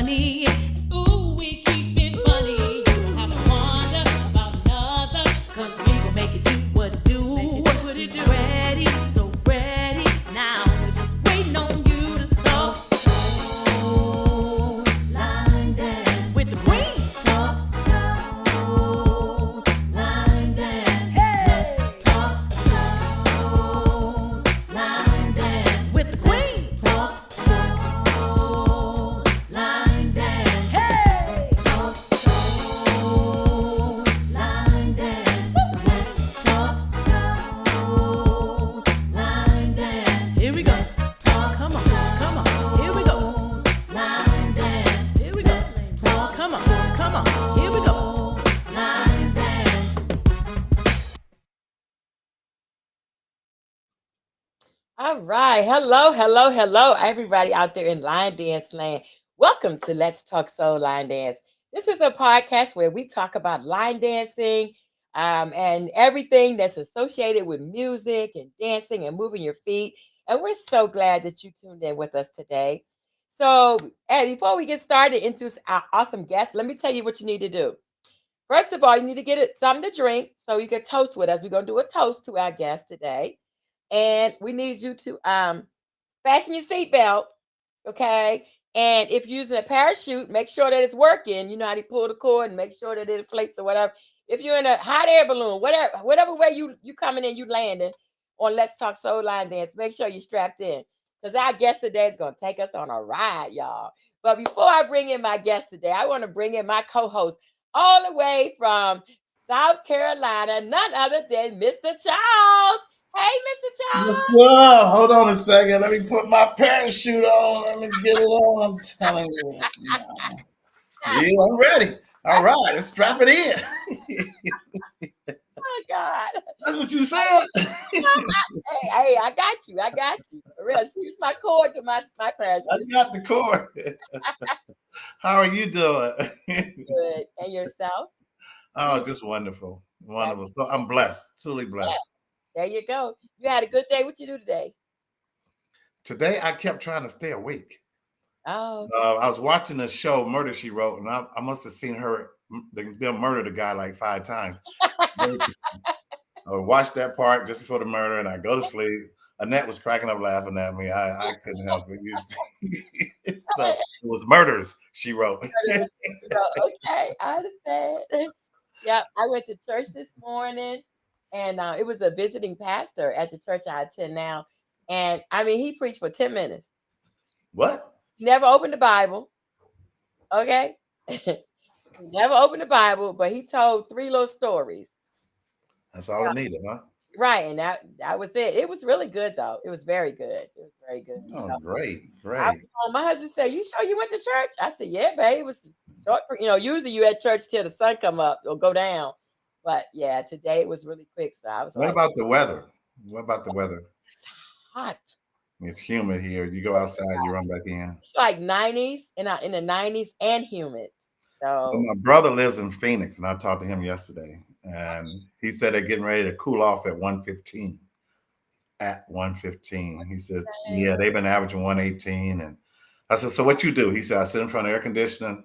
money. Ooh, we keep it funny. You don't have to wonder about another, 'cause we gon' make it do what it do. What it do? Ready, so ready. Now we're just waiting on you to talk. Soul line dance with the queen. Talk soul line dance. Hey, talk soul line dance with the queen. Talk soul line dance. Hey, talk soul line dance. Let's talk soul line dance. Here we go. Talk, come on, come on. Here we go. Line dance. Here we go. Talk, come on, come on. Here we go. Line dance. All right. Hello, hello, hello, everybody out there in Line Dance Land. Welcome to Let's Talk Soul Line Dance. This is a podcast where we talk about line dancing and everything that's associated with music and dancing and moving your feet. And we're so glad that you tuned in with us today. So, before we get started into our awesome guests, let me tell you what you need to do. First of all, you need to get something to drink so you can toast with us. We're going to do a toast to our guest today. And we need you to fasten your seatbelt, okay? And if you're using a parachute, make sure that it's working. You know how to pull the cord and make sure that it inflates or whatever. If you're in a hot air balloon, whatever way you coming in, you landing on Let's Talk Soul Line Dance, make sure you're strapped in. Because our guest today is going to take us on a ride, y'all. But before I bring in my guest today, I want to bring in my co-host all the way from South Carolina, none other than Mr. Charles. Hey, Mr. Charles. What's up? Hold on a second. Let me put my parachute on. Let me get it on. I'm telling you. Yeah, I'm ready. All right, let's strap it in. Oh, God. That's what you said. Hey, I got you. I got you. For real. Use my cord to my parachute. I got the cord. How are you doing? Good. And yourself? Oh, just wonderful. Wonderful. So I'm blessed, truly blessed. Yeah. There you go. You had a good day. What you do today? Today, I kept trying to stay awake. Oh. I was watching the show Murder, She Wrote, and I must have seen them murder the guy like 5 times. I watched that part just before the murder, and I go to sleep. Annette was cracking up laughing at me. I couldn't help it. So it was Murders, She Wrote. Okay, I understand. Yeah, I went to church this morning, and it was a visiting pastor at the church I attend now. And I mean, he preached for 10 minutes. What? He never opened the Bible. Okay. He never opened the Bible, but he told 3 little stories. That's all I needed, huh? Right. And that was it. It was really good, though. It was very good. It was very good. Oh, great. My husband said, "You sure you went to church?" I said, "Yeah, babe. It was short. Usually you at church till the sun come up or go down. But yeah, today it was really quick. So I was What like, about the weather? What about the weather? it's hot. It's humid here. You go outside, you run back in. It's like 90s in the 90s and humid. Well, So my brother lives in Phoenix, and I talked to him yesterday, and he said they're getting ready to cool off at 115. At 115, he said, "Yeah, they've been averaging 118." And I said, "So what you do?" He said, "I sit in front of air conditioning,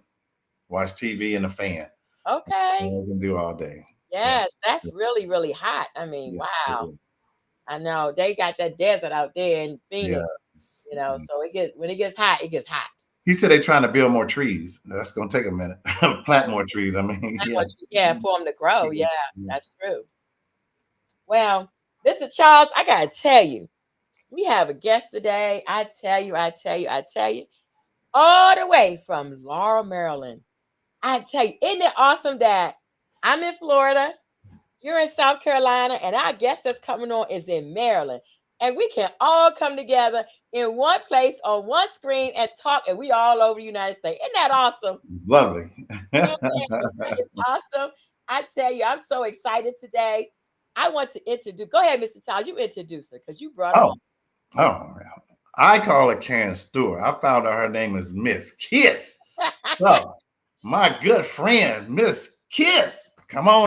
watch TV, and a fan. okay. All I can do all day." Yes, that's really, really hot. I mean, Yes, wow. it is. I know they got that desert out there in Phoenix, Yes. so when it gets hot, it gets hot. He said they're trying to build more trees. That's going to take a minute. Plant more trees. I mean, Yeah, for them to grow. Yeah, that's true. Well, Mr. Charles, I gotta tell you, we have a guest today. I tell you, all the way from Laurel, Maryland. I tell you, isn't it awesome that I'm in Florida, you're in South Carolina, and our guest that's coming on is in Maryland. And we can all come together in one place on one screen and talk, and we all over the United States. Isn't that awesome? lovely. Yeah, it's awesome. I tell you, I'm so excited today. I want to introduce. Go ahead, Mr. Charles. You introduce her because you brought her Oh, I call her Karen Stewart. I found out her name is Miss Kiss. So, my good friend, Miss Kiss. Come on,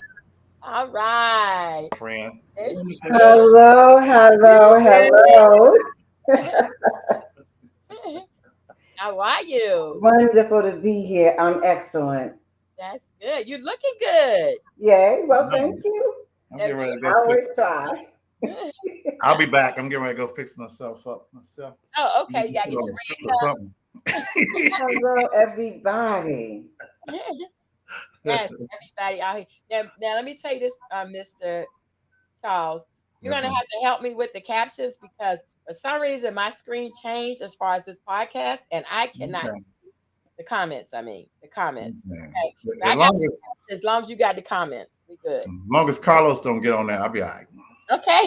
All right. friend. There she is. Hello. How are you? Wonderful to be here. I'm excellent. That's good. You're looking good. Yay. Well, No, thank you. I'm That getting ready to I go fix. always try. I'll be back. I'm getting ready to go fix myself up myself. Oh, You okay. You can gotta put get on a your suit or something. Hello, everybody. ring. Yes, everybody out here. Now let me tell you this, Mr. Charles. You're Yes, gonna ma'am. have to help me with the captions because for some reason my screen changed as far as this podcast, and I cannot Okay. the comments. I mean the comments. Okay. Okay, so As I got long as as long as you got the comments, we good. as long as Carlos don't get on there, I'll be all right. Okay.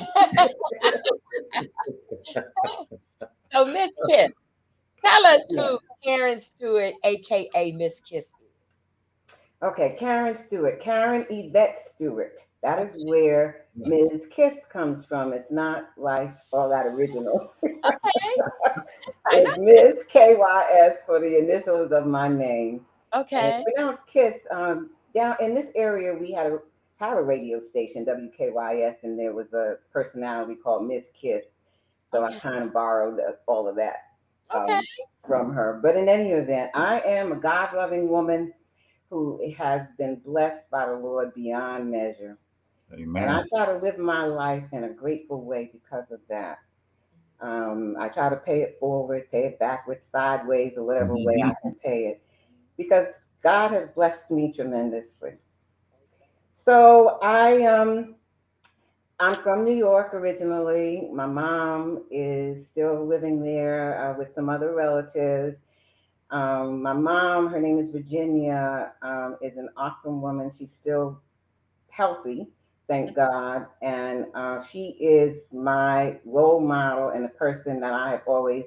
So Miss Kiss, tell us Yeah. who Karen Stewart, aka Miss Kiss, is. Okay, Karen Stewart. Karen Yvette Stewart. That is where Yeah. Ms. Kiss comes from. It's not like all that original. Okay, that's fine. It's Ms. KYS for the initials of my name. And it's Okay. pronounced Kiss. Down in this area, we had a radio station, WKYS, and there was a personality called Miss Kiss. So I Okay. kind of borrowed all of that Okay. um, from her. But in any event, I am a God loving woman who has been blessed by the Lord beyond measure. And I Amen. try to live my life in a grateful way because of that. I try to pay it forward, pay it backwards, sideways, or whatever way I can pay it because God has blessed me tremendously. So I'm from New York originally. My mom is still living there with some other relatives. My mom, her name is Virginia, is an awesome woman. She's still healthy, thank God. And she is my role model and the person that I have always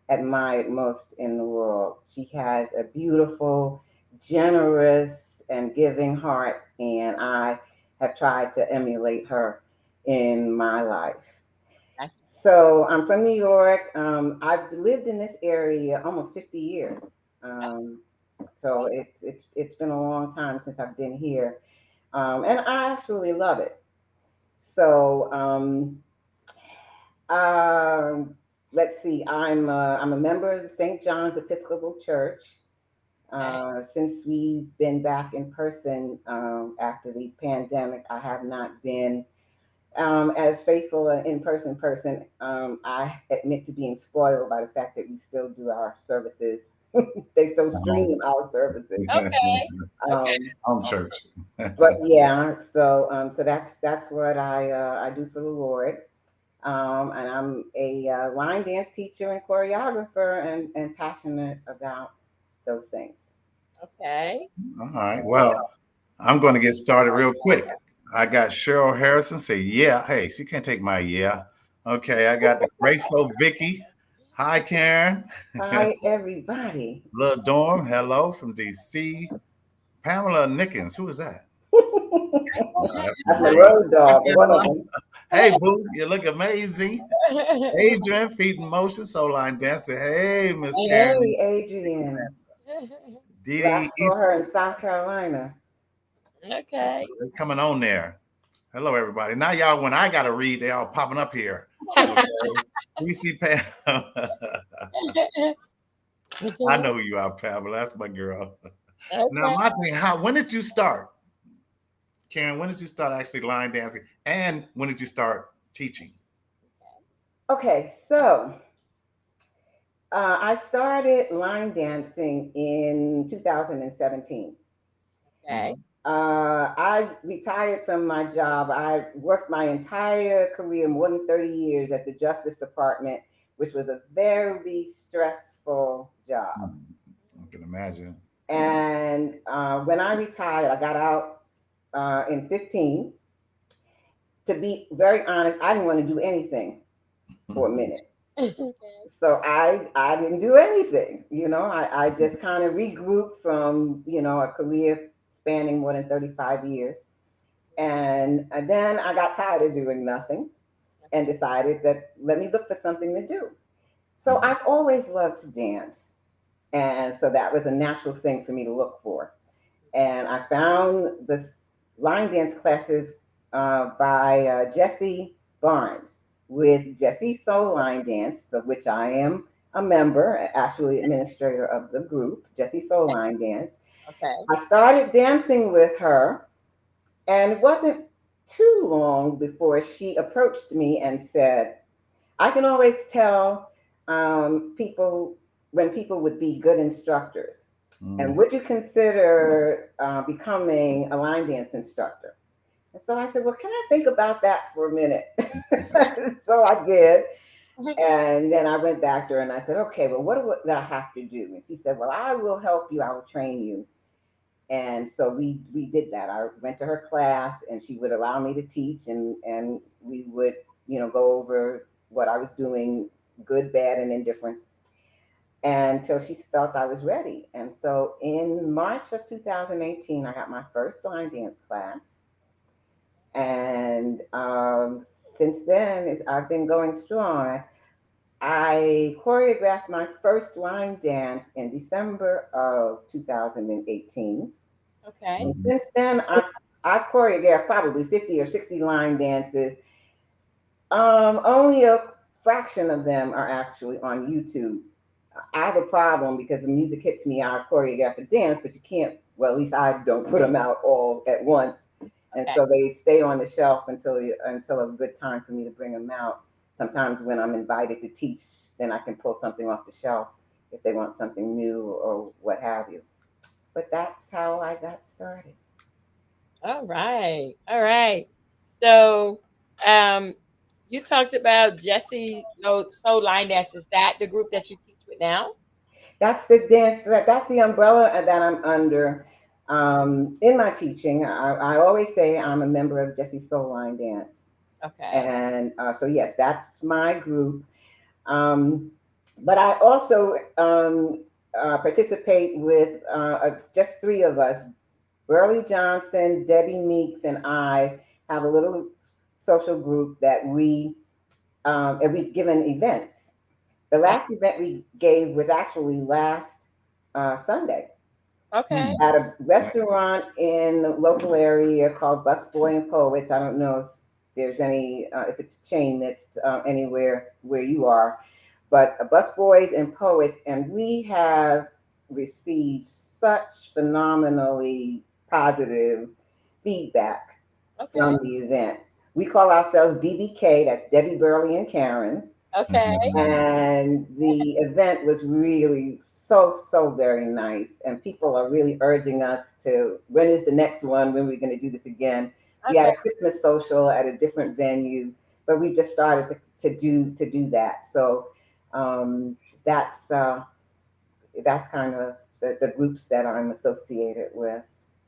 admired most in the world. She has a beautiful, generous, and giving heart, and I have tried to emulate her in my life. That's So I'm from New York. I've lived in this area almost 50 years. Um, so it's been a long time since I've been here, and I actually love it. So um, let's see. I'm a member of the St. John's Episcopal Church. okay. Since we've been back in person after the pandemic, I have not been as faithful an in-person person. I admit to being spoiled by the fact that we still do our services. They still stream our services. Okay. Okay. Um, Home church. but yeah, so that's what I do for the Lord. And I'm a line dance teacher and choreographer and passionate about those things. Okay. All right. Well, I'm going to get started real quick. I got Cheryl Harrison say, yeah. Hey, she can't take my yeah. Okay. I got the grateful Vicky. Hi, Karen. Hi, everybody. Lil Dorm. Hello from DC. Pamela Nickens. Who is that? That's my That's my girl. road dog, one of them. Hey, boo. You look amazing. Adrian, Feet in Motion, Soul Line Dancer. Hey, Miss Karen. Hey, Adrian. Dee Last saw her in South Carolina. Okay. coming on there. Hello, everybody. Now, y'all, when I got to read, they all popping up here. Okay. DC Pam. I know who you are, Pamela. That's my girl. Now, Okay. my thing, when did you start? Karen, when did you start actually line dancing? And when did you start teaching? Okay, so I started line dancing in 2017. Okay. I retired from my job. I worked my entire career, more than 30 years, at the Justice Department, which was a very stressful job. I can imagine. And when I retired, I got out in 15. To be very honest, I didn't want to do anything for a minute. Okay. So I didn't do anything. I just kind of regrouped from, a career spanning more than 35 years. And then I got tired of doing nothing and decided that let me look for something to do. So I've always loved to dance. And so that was a natural thing for me to look for. And I found the line dance classes by Jesse Barnes with Jesse Soul Line Dance, of which I am a member, actually administrator of the group, Jessie Soul Line Dance. Okay. I started dancing with her, and it wasn't too long before she approached me and said, I can always tell people when people would be good instructors. And would you consider becoming a line dance instructor? And so I said, well, can I think about that for a minute? So I did. And then I went back to her and I said, okay, well, what do I have to do? And she said, well, I will help you. I will train you. And so we did that. I went to her class and she would allow me to teach, and we would, go over what I was doing, good, bad, and indifferent, until she felt I was ready. And so in March of 2018, I got my first line dance class. And since then, I've been going strong. I choreographed my first line dance in December of 2018. Okay. And since then, I choreographed probably 50 or 60 line dances. Only a fraction of them are actually on YouTube. I have a problem because the music hits me. I choreograph a dance, but you can't. Well, at least I don't put them out all at once, and Okay. so they stay on the shelf until a good time for me to bring them out. Sometimes when I'm invited to teach, then I can pull something off the shelf if they want something new or what have you. But that's how I got started. All right. All right. So, um, you talked about Jesse Soul Line Dance. Is that the group that you teach with now? That's the dance. That's the umbrella that I'm under. In my teaching, I always say I'm a member of Jessie Soul Line Dance, Okay. and so yes, that's my group. Um, but I also participate with just three of us: Burley Johnson, Debbie Meeks, and I have a little social group that and we've given events. The last event we gave was actually last Sunday Okay. at a restaurant in the local area called Busboy and Poets. I don't know if there's any, if it's a chain that's anywhere where you are, but Busboys and Poets, and we have received such phenomenally positive feedback Okay. from the event. We call ourselves DBK, that's Debbie, Burley, and Karen. Okay. And the event was really so very nice, and people are really urging us to, when is the next one, when we're going to do this again. We had Okay. a Christmas social at a different venue, but we just started to do that. So um, that's kind of the groups that I'm associated with.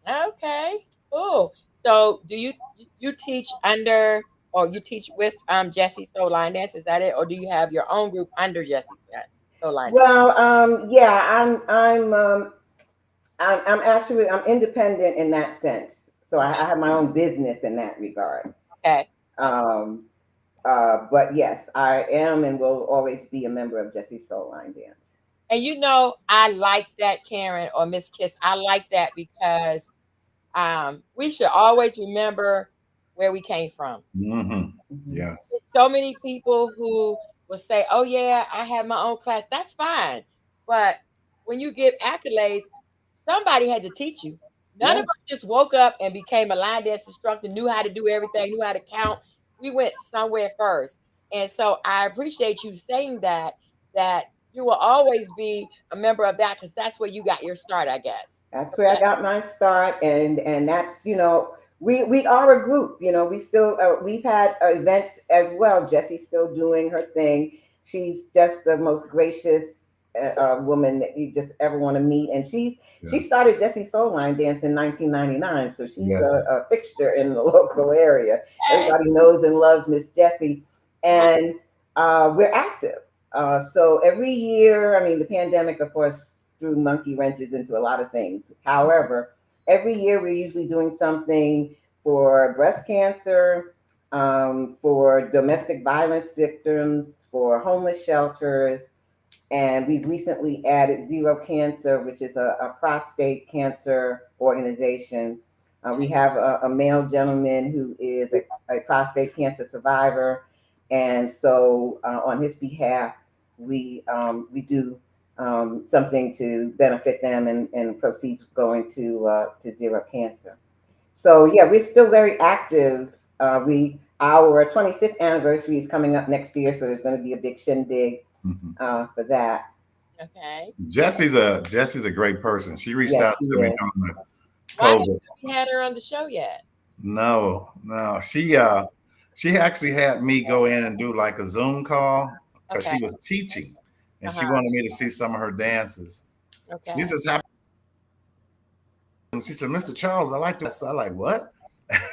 Okay. Cool. So, do you teach under or you teach with Jesse Soul Line Dance? Is that it, or do you have your own group under Jesse Soul Line Dance? Well, yeah, I'm actually I'm independent in that sense. So I have my own business in that regard. Okay. Okay. Um, but yes, I am and will always be a member of Jessie Soul Line Dance. And I like that, Karen or Miss Kiss. I like that because we should always remember where we came from. Mhm. Yes. So many people who will say, "Oh yeah, I have my own class." That's fine, but when you give accolades, somebody had to teach you. None Yeah, of us just woke up and became a line dance instructor, knew how to do everything, knew how to count. We went somewhere first, and so I appreciate you saying that you will always be a member of that because that's where you got your start, I guess. that's where I got my start, and that's we are a group. We still we've had events as well. Jessie's still doing her thing. She's just the most gracious woman that you just ever want to meet, and she Yes. started Jessie Soul Line Dance in 1999, so she's Yes. a fixture in the local area. Okay. Everybody knows and loves Miss Jessie, and we're active. So every year, I mean, the pandemic, of course, threw monkey wrenches into a lot of things. However, every year we're usually doing something for breast cancer, for domestic violence victims, for homeless shelters, and we've recently added Zero Cancer, which is a prostate cancer organization. We have a male gentleman who is a prostate cancer survivor. And so, on his behalf, we do something to benefit them, and proceeds going to Zero Cancer. So yeah, we're still very active. We Our 25th anniversary is coming up next year, so there's going to be a big shindig Mhm. for that. Okay. Jesse's a great person. She reached Yes, out she to me is. during the Why haven't COVID. we had her on the show yet? No, no. She actually had me go in and do like a Zoom call because Okay. she was teaching and she Uh-huh. wanted me to see some of her dances. Okay. She just happened and she said, Mr. Charles, I like this. I like what?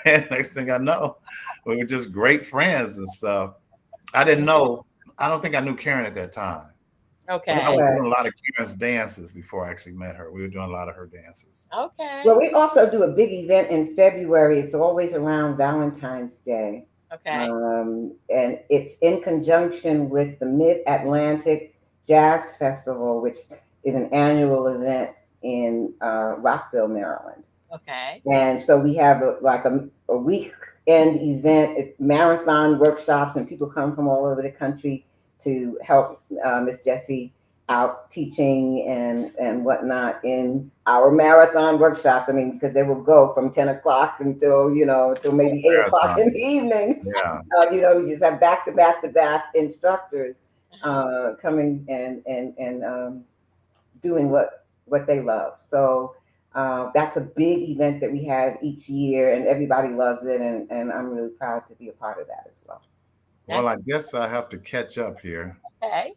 And next thing I know, we were just great friends and stuff. I didn't know, I don't think I knew Karen at that time. But I Okay. was Right. doing a lot of Karen's dances before I actually met her. We were doing a lot of her dances. Okay. Well, we also do a big event in February. It's always around Valentine's Day. Okay. And it's in conjunction with the Mid Atlantic Jazz Festival, which is an annual event in Rockville, Maryland. Okay. And so we have a weekend event, marathon workshops, and people come from all over the country to help Miss Jessie out teaching and whatnot in our marathon workshops. I mean, because they will go from 10 o'clock until maybe 8 o'clock in Marathon. the evening. Yeah. We just have back to back to back instructors coming and doing what they love. So that's a big event that we have each year, and everybody loves it, and I'm really proud to be a part of that as well. Well, I That's guess I have to catch up here. okay.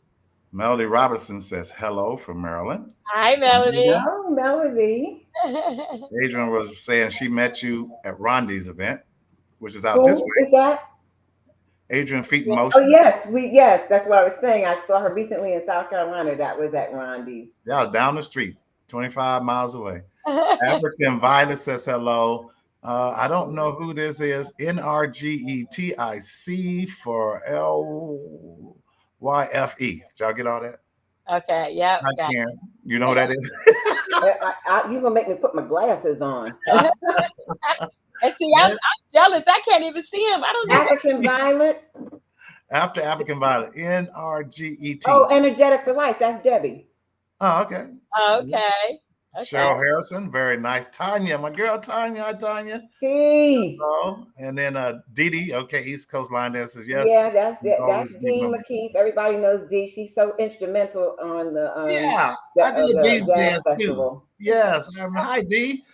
Melody Robinson says hello from Maryland. Hi, Melody. No, Melody. Adrian was saying she met you at Rondi's event, which is out this Who way. is that? Adrian Feet in Oh Motion. yes, that's what I was saying. I saw her recently in South Carolina. That was at Rondi's. Yeah, down the street, 25 miles away. African Violet says hello. I don't know who this is. NRGETIC for LYFE. Did y'all get all that? Okay. Yep. I Got can. You know what that is? You're gonna make me put my glasses on. it. And see, I'm jealous. I can't even see him. I don't know. African Violet. After African Violet, NRGET. Oh, Energetic for Life. That's Debbie. Oh, okay. Okay. Cheryl Okay. Harrison, very nice. Tanya, my girl Tanya. Hi, Tanya. See. Oh, and then Dee Dee, okay, East Coast Line Dancers, yes. Yeah, that's Always Dean remember. McKeith. Everybody knows Dee. She's so instrumental on Yeah, I did the Dee's jazz dance too. festival. Yes, hi Dee.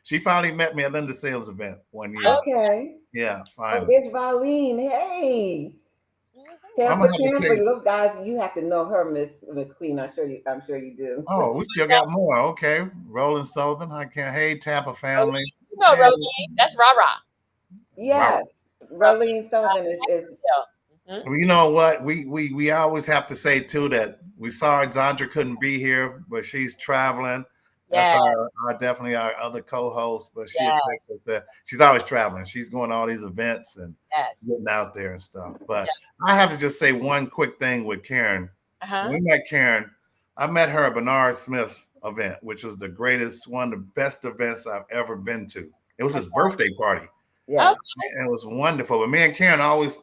She finally met me at Linda Sales event one year. Okay. Yeah, Oh, finally. there's Valene. Hey, I'm Tampa, gonna have to Tampa. tell you. Look, guys, you have to know her, Miss Queen. I'm sure you do. Oh, we still got more. Okay, Roland Sullivan. I can't. Hey, Tampa family. You know, Hey, Roland. That's Rah Rah. Yes, Rolene Sullivan is Well, you know what? We always have to say too that we sorry Zandra couldn't be here, but she's traveling. That's Yeah. our definitely our other co-host, but she Yeah. had texted us that she's always traveling. She's going to all these events and Yes. getting out there and stuff. But I have to just say one quick thing with Karen. Uh-huh. When we met Karen, I met her at Bernard Smith's event, which was the greatest, one of the best events I've ever been to. It was his birthday party. yeah. And it was wonderful. But me and Karen always,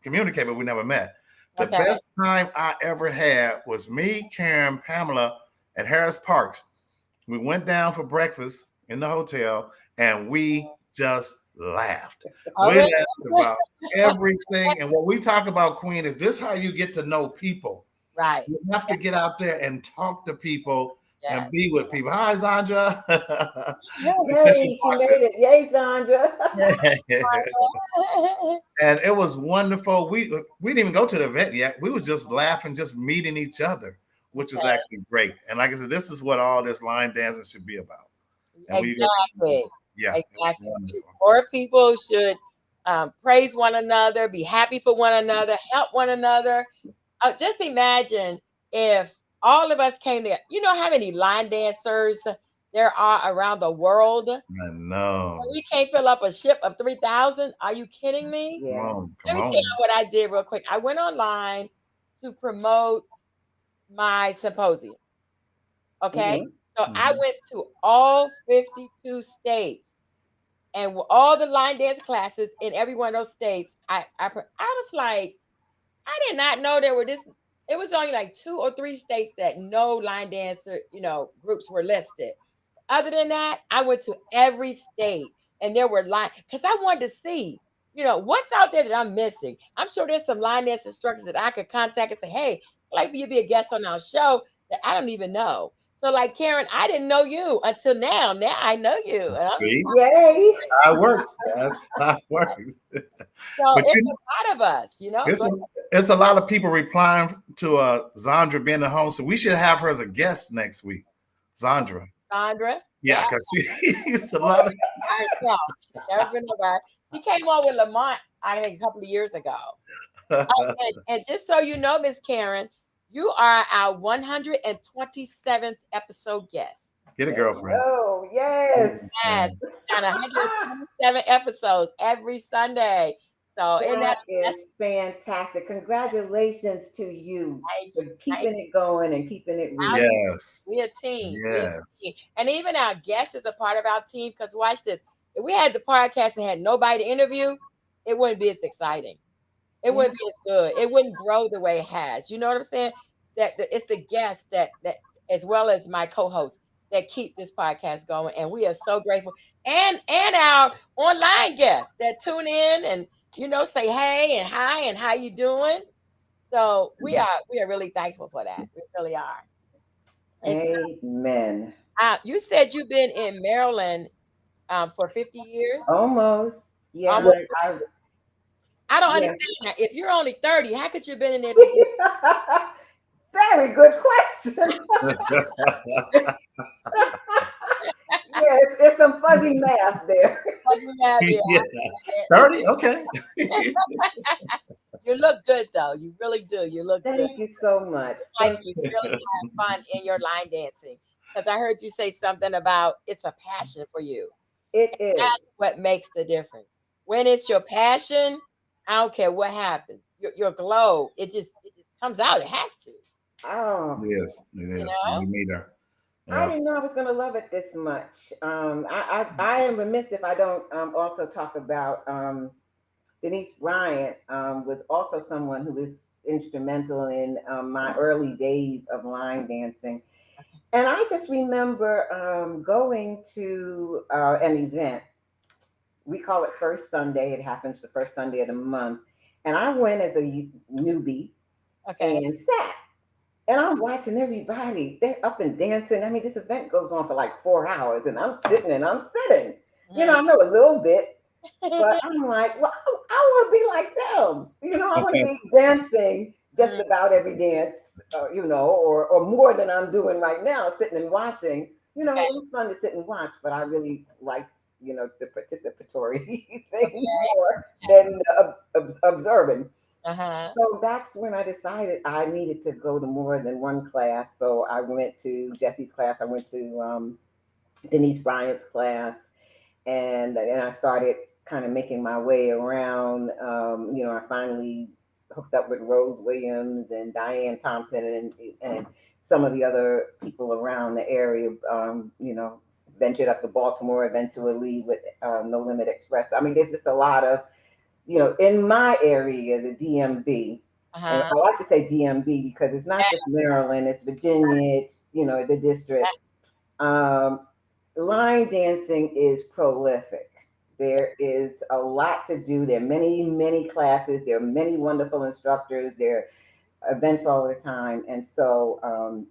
communicate, but we never met. The Okay. best time I ever had was me, Karen, Pamela at Harris Parks. We went down for breakfast in the hotel and we just laughed. Oh, We really? laughed about everything. And what we talk about, Queen, is this how you get to know people? Right. You have to get out there and talk to people Yeah. and be with people. Hi, Zandra. Hey, she made it. Yay, Sandra. And it was wonderful. We didn't even go to the event yet. We was just laughing, just meeting each other, which was actually great. And like I said, this is what all this line dancing should be about. And Exactly. Yeah, it was Exactly. wonderful. More people should praise one another, be happy for one another, help one another. Just imagine if all of us came together. You know how many line dancers there are around the world? I know. We can't fill up a ship of 3,000. Are you kidding me? Come Yeah. on, Let come me on. tell you what I did real quick. I went online to promote my symposium. Okay. Mhm. So I went to all 52 states and all the line dance classes in every one of those states. I was like, I did not know there were this. It was only like 2 or 3 states that no line dancer, groups were listed. Other than that, I went to every state and there were line because I wanted to see, what's out there that I'm missing. I'm sure there's some line dance instructors that I could contact and say, hey, I'd like for you to be a guest on our show that I don't even know. So, like Karen, I didn't know you until now. Now I know you. And I'm See, Yay! how it works. That's how it works. So But it's a lot of us, it's a lot of people replying to Zandra being at home. So we should have her as a guest next week. Zandra. Sandra. Yeah, because she's a lot of Herself. She's never been nowhere. She came on with Lamont, I think, a couple of years ago. And just so you know, Miss Karen, you are our 127th episode guest. Get a girlfriend. Oh, yes. Yes, on 127 episodes every Sunday. So That is fantastic. Congratulations to you for keeping it going and keeping it real. Yes. we're a team. Yes. And even our guest is a part of our team because watch this. If we had the podcast and had nobody to interview, it wouldn't be as exciting. It wouldn't be as good. It wouldn't grow the way it has. You know what I'm saying? It's the guests that as well as my co-hosts that keep this podcast going. And we are so grateful. And our online guests that tune in and say hey and hi and how you doing. So we are really thankful for that. We really are. Amen. You said you've been in Maryland for 50 years. Almost. Yeah. Almost. I don't understand that. If you're only 30, how could you have been in there 50 years? Very good question. Yes, there's some fuzzy math there. Fuzzy math, yeah. 30? Okay. You look good though. You really do. You look good. Thank you so much. Like you really have fun in your line dancing. Because I heard you say something about it's a passion for you. It is. That's what makes the difference. When it's your passion, I don't care what happens. Your glow, it just comes out. It has to. Oh. Yes, it is. We meet her. I didn't know I was going to love it this much. I am remiss if I don't also talk about Denise Bryant was also someone who was instrumental in my early days of line dancing. And I just remember going to an event. We call it First Sunday. It happens the first Sunday of the month. And I went as a newbie and sat. And I'm watching everybody. They're up and dancing. I mean, this event goes on for like 4 hours. And I'm sitting and I'm sitting. I know a little bit. But I'm like, well, I want to be like them. I want to be dancing just about every dance, or more than I'm doing right now, sitting and watching. It was fun to sit and watch, but I really liked, the participatory thing more than observing. So that's when I decided I needed to go to more than one class. So I went to Jesse's class. I went to Denise Bryant's class. And then I started kind of making my way around. I finally hooked up with Rose Williams and Diane Thompson and some of the other people around the area, ventured up to Baltimore eventually with No Limit Express. I mean, there's just a lot of, in my area, the DMV. And I like to say DMV because it's not just Maryland, it's Virginia, it's, the district. Line dancing is prolific. There is a lot to do. There are many, many classes. There are many wonderful instructors. There are events all the time. And so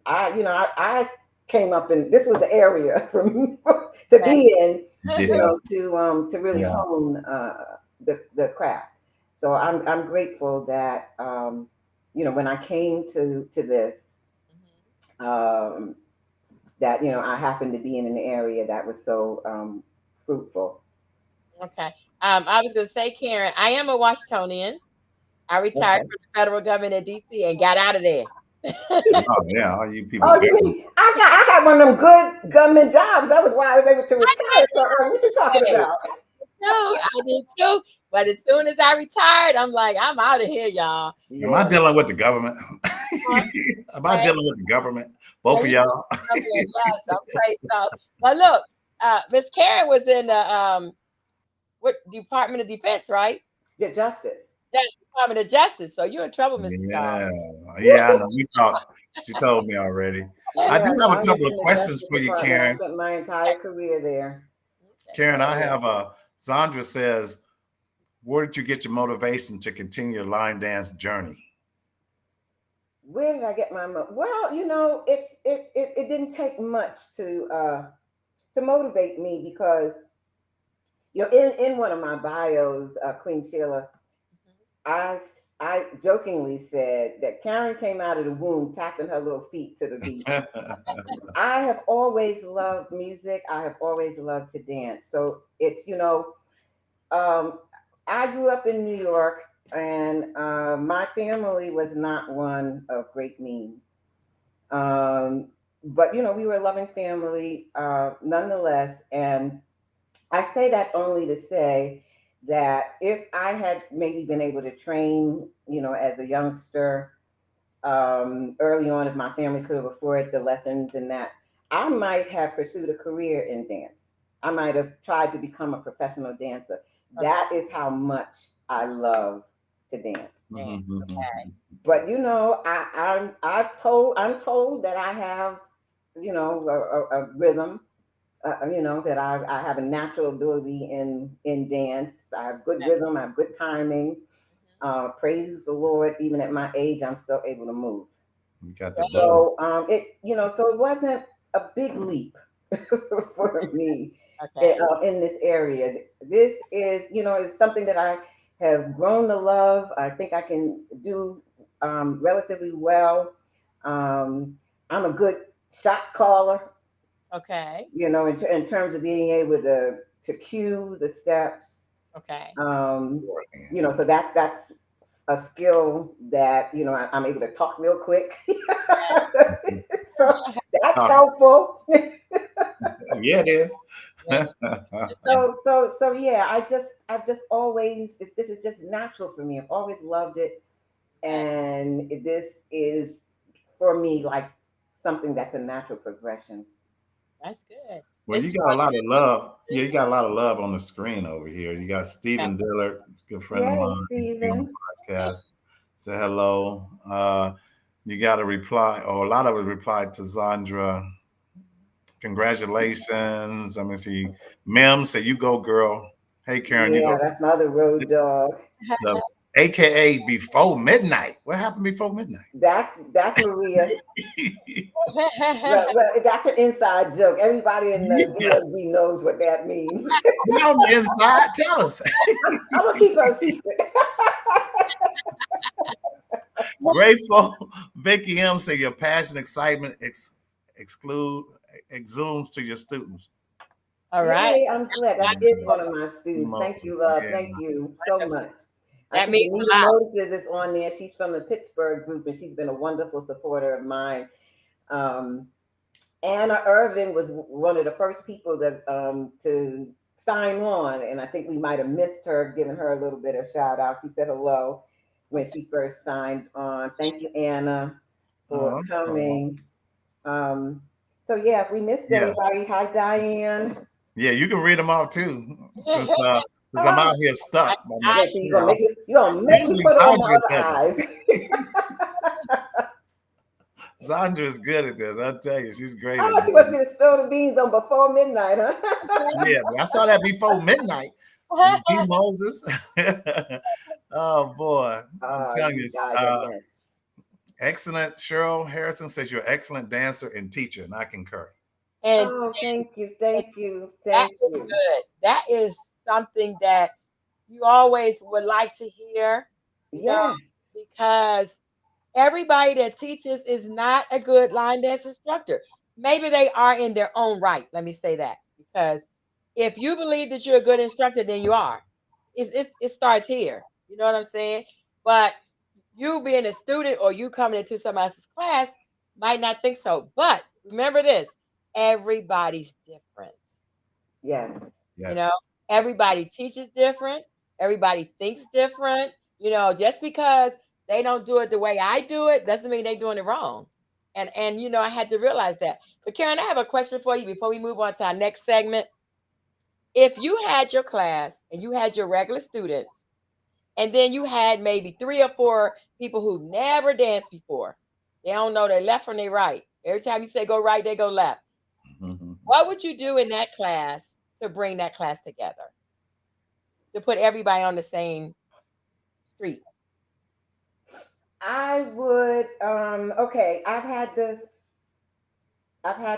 I came up in, this was the area for me to be in, to really hone the craft. So I'm grateful that when I came to this, that I happened to be in an area that was so fruitful. Okay. I was going to say, Karen, I am a Washingtonian. I retired from the federal government in DC and got out of there. Oh yeah, all you people. Oh, you mean I had one of them good government jobs. That was why I was able to retire. So what you talking about? I did too. But as soon as I retired, I'm like, I'm out of here, y'all. Am I dealing with the government? Am I dealing with the government? Both of y'all. Yes, I'm great. So, but look, Miss Karen was in the what Department of Defense, right? Yeah, Justice. Department of Justice. So you're in trouble, Mr. Yeah, Charles. yeah, I know. We talked. She told me already. I do Yes, have I a was couple in of the questions Justice for you, Department. I Karen. spent my entire career there. Karen, I have Zandra says, where did you get your motivation to continue your line dance journey? Where did I get my well, it didn't take much to motivate me because in one of my bios, Queen Sheila, I I jokingly said that Karen came out of the womb tapping her little feet to the beat. I have always loved music. I have always loved to dance. So it's um, I grew up in New York, and my family was not one of great means. Um, but we were a loving family nonetheless. And I say that only to say that if I had maybe been able to train, as a youngster, early on, if my family could have afforded the lessons and that, I might have pursued a career in dance. I might have tried to become a professional dancer. That is how much I love to dance. But I'm told that I have a rhythm. That I have a natural ability in dance. I have good rhythm. I have good timing. Praise the Lord. Even at my age, I'm still able to move. You got the bug. So so it wasn't a big leap for me Okay. in this area. This is something that I have grown to love. I think I can do relatively well. I'm a good shot caller. Okay. In terms of being able to cue the steps. Okay. So that's a skill that I'm able to talk real quick. So that's helpful. Yeah, it is. So yeah, I've just always this is just natural for me. I've always loved it, and this is for me like something that's a natural progression. That's good. Well, you got a lot of love. Yeah, you got a lot of love on the screen over here. You got Yeah. Stephen Dillard, good friend of Yay, mine. He's been on Stephen. the podcast. Say hello. You got a reply, or a lot of it replied to Zandra. Congratulations. Let me see. Mem said, "You go, girl." Hey, Karen, you Yeah, go. that's my other road dog. The AKA before midnight. What happened before midnight? That's Maria. Well, that's an inside joke. Everybody in the Yeah. DMV knows what that means. We on the inside. Tell us. I'm gonna keep her a secret. Grateful. Vicky M said your passion, excitement exudes to your students. All right. Yay, I'm glad. That is one of my students. Thank you, love. Yeah. Thank you so much. I That think means a Anita lot. Moses is on there. She's from the Pittsburgh group, and she's been a wonderful supporter of mine. Um, Anna Irvin was one of the first people that to sign on, and I think we might have missed her, giving her a little bit of shout out. She said hello when she first signed on. Thank you, Anna, for Oh, coming. So yeah, if we missed yes. anybody, hi Diane. Yeah, you can read them all too. Since I'm out here stuck by Yeah, so myself. you're gonna make me Usually put on my Sandra other does eyes. Sandra is good at this. I'll tell you, she's great at Oh, she this. wants me to spill the beans on before midnight, huh? Yeah, but I saw that before midnight. G. Moses. Oh boy. I'm telling you, guys are best. excellent. Cheryl Harrison says you're an excellent dancer and teacher, and I concur. And Oh, thank you, thank you, that thank is you. good. That is something that you always would like to hear, Yes. because everybody that teaches is not a good line dance instructor. Maybe they are in their own right. Let me say that, because if you believe that you're a good instructor, then you are. It starts here. You know what I'm saying? But you being a student or you coming into somebody else's class might not think so. But remember this: everybody's different. Yes. Yes. Everybody teaches different. Everybody thinks different. Just because they don't do it the way I do it doesn't mean they're doing it wrong. And I had to realize that. So Karen, I have a question for you before we move on to our next segment. If you had your class and you had your regular students And then you had maybe 3 or 4 people who never danced before. They don't know their left from their right. Every time you say go right, they go left. Mhm. What would you do in that class to bring that class together? To put everybody on the same street? I would, okay, I've had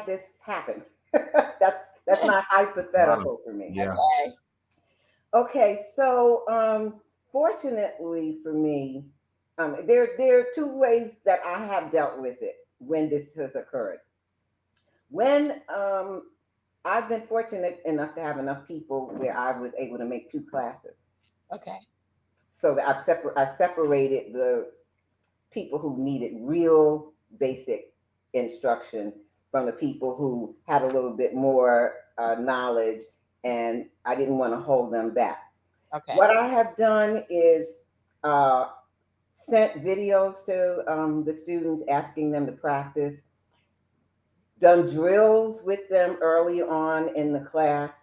this happen. That's not hypothetical for me. Yeah. Okay. Okay, so fortunately for me, there are 2 ways that I have dealt with it when this has occurred. When I've been fortunate enough to have enough people where I was able to make 2 classes, Okay. so that I separated the people who needed real basic instruction from the people who had a little bit more knowledge, and I didn't want to hold them back. Okay. What I have done is uh, sent videos to the students asking them to practice, done drills with them early on in the class,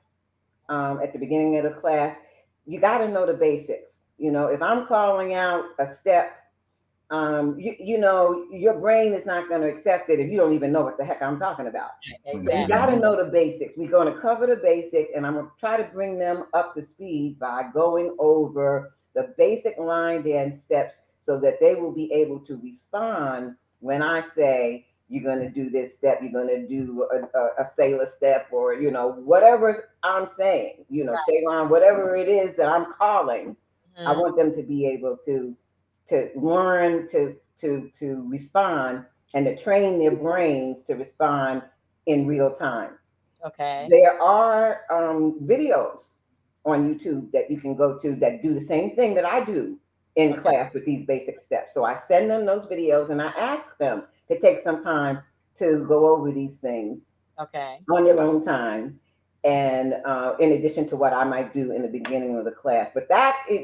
at the beginning of the class. You got to know the basics. You know, if I'm calling out a step, you know, your brain is not going to accept it if you don't even know what the heck I'm talking about. So you Exactly. got to know the basics. We're going to cover the basics, and I'm going to try to bring them up to speed by going over the basic line dance steps so that they will be able to respond when I say, you're going to do this step, you're going to do a sailor step, or, you know, whatever I'm saying, you know, Shaylon, whatever it is that I'm calling, I want them to be able to learn to respond and to train their brains to respond in real time. Okay. There are videos on YouTube that you can go to that do the same thing that I do in class with these basic steps. So I send them those videos and I ask them to take some time to go over these things Okay. on their own time, and in addition to what I might do in the beginning of the class. But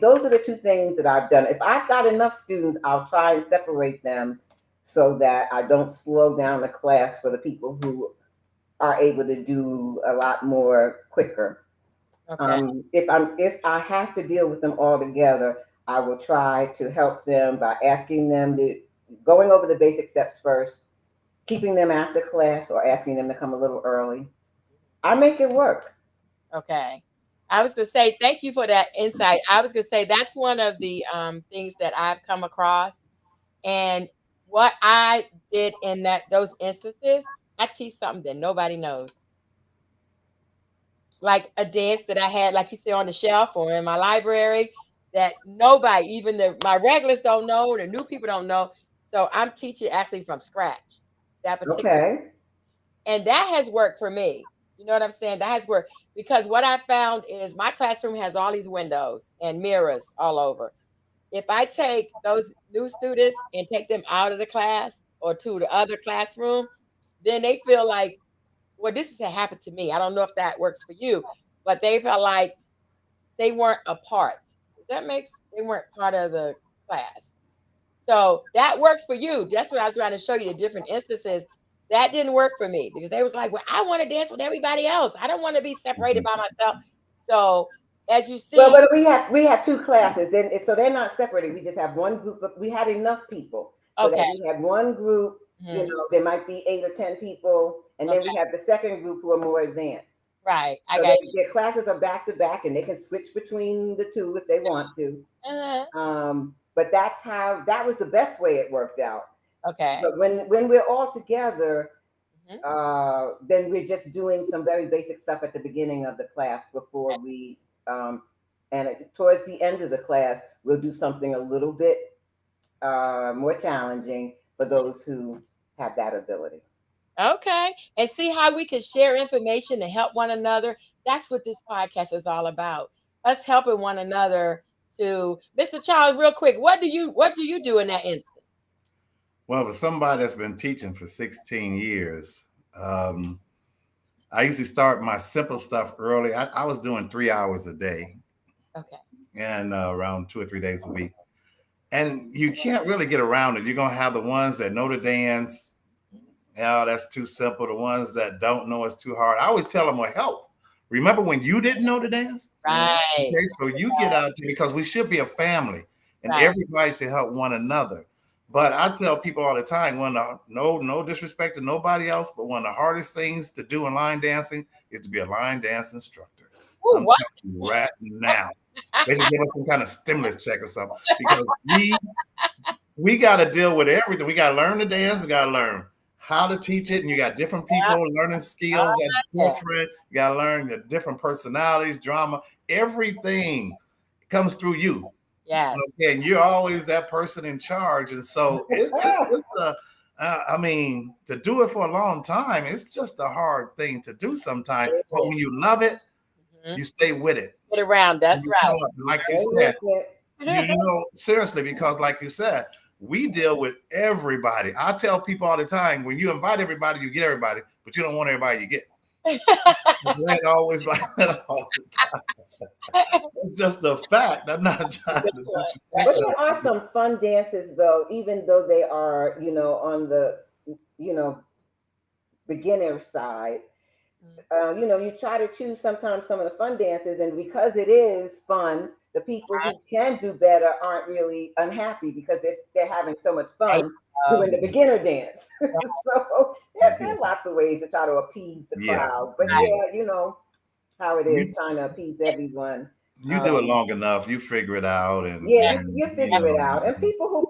those are the 2 things that I've done. If I've got enough students, I'll try and separate them so that I don't slow down the class for the people who are able to do a lot more quicker. Okay. If I have to deal with them all together, I will try to help them by asking them going over the basic steps first, keeping them after class, or asking them to come a little early. I make it work. Okay. I was going to say, thank you for that insight. I was going to say that's one of the things that I've come across. And what I did in those instances, I teach something that nobody knows. Like a dance that I had, like you say, on the shelf or in my library, that nobody, even my regulars don't know, the new people don't know. So I'm teaching actually from scratch that particular. Okay. And that has worked for me. You know what I'm saying? That has worked because what I found is my classroom has all these windows and mirrors all over. If I take those new students and take them out of the class or to the other classroom, then they feel like, well, this has happened to me. I don't know if that works for you, but they felt like they weren't a part. They weren't part of the class. So that works for you. That's what I was trying to show you, the different instances. That didn't work for me because they was like, well, I want to dance with everybody else. I don't want to be separated by myself. So as you see, Well, but we have 2 classes, then so they're not separated. We just have one group. But we had enough people so that we had one group. You know, there might be 8 or 10 people, and then we have the second group who are more advanced. Right. So their classes are back to back, and they can switch between the 2 if they want to. But that was the best way it worked out. Okay. But when we're all together, then we're just doing some very basic stuff at the beginning of the class before we, and towards the end of the class, we'll do something a little bit more challenging for those who have that ability. Okay. And see how we can share information to help one another. That's what this podcast is all about. Us helping one another to Mr. Charles, real quick, what do you do in that instance? Well, for somebody that's been teaching for 16 years, I usually start my simple stuff early. I was doing 3 hours a day. Okay. And around 2 or 3 days a week. And you can't really get around it. You're going to have the ones that know the dance. Yeah, that's too simple. The ones that don't know it's too hard. I always tell them, well, help. Remember when you didn't know the dance? Right. Okay, so you get out there because we should be a family. and Right. everybody should help one another. But I tell people all the time, no disrespect to nobody else, but one of the hardest things to do in line dancing is to be a line dance instructor. Ooh, I'm what? telling you right now. They should give us some kind of stimulus check or something because we got to deal with everything. We got to learn to dance. We got to learn how to teach it, and you got different people learning skills at different. You got to learn the different personalities, drama, everything comes through you. Yes. Okay, and you're always that person in charge, and so it's I mean, to do it for a long time, it's just a hard thing to do sometimes. But when you love it, you stay with it. Get around. That's right. Like you said, you know, seriously, because like you said, we deal with everybody. I tell people all the time, when you invite everybody, you get everybody, but you don't want everybody you get. It ain't always like that all the time. It's just a fact. I'm not trying to disrespect. But there are some fun dances, though, even though they are, you know, on the, you know, beginner side. You know, you try to choose sometimes some of the fun dances, and because it is fun, the people who can do better aren't really unhappy because they're having so much fun doing the beginner dance. So there are lots of ways to try to appease the crowd. But yeah, you know how it is trying to appease everyone. You do it long enough, you figure it out, and you figure it out. And people who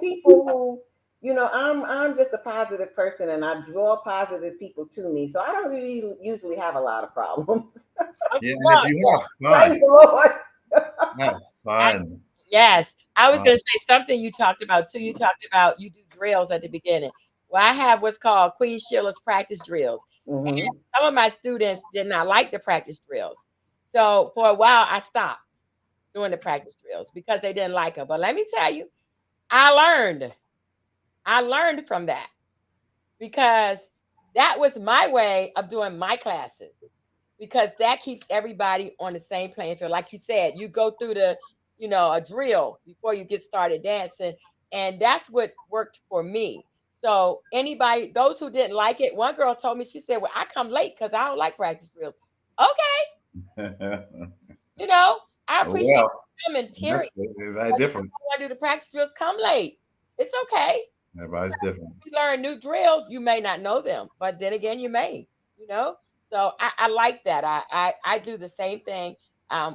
you know, I'm just a positive person, and I draw positive people to me, so I don't really usually have a lot of problems. Yeah, and if you have fun, praise the Lord. have fun. Yes, I was going to say something you talked about too. You talked about you do drills at the beginning. Well, I have what's called Queen Sheila's practice drills. And some of my students did not like the practice drills, so for a while I stopped doing the practice drills because they didn't like them. But let me tell you, I learned from that because that was my way of doing my classes, because that keeps everybody on the same playing field. Like you said, you go through the, you know, a drill before you get started dancing. And that's what worked for me. So anybody, those who didn't like it, one girl told me, she said, well, I come late because I don't like practice drills. Okay. You know, I appreciate coming, period. Very different. I want to do the practice drills, come late. It's okay. Everybody's different. You learn new drills, you may not know them, but then again, you may, you know. So I like that. I do the same thing,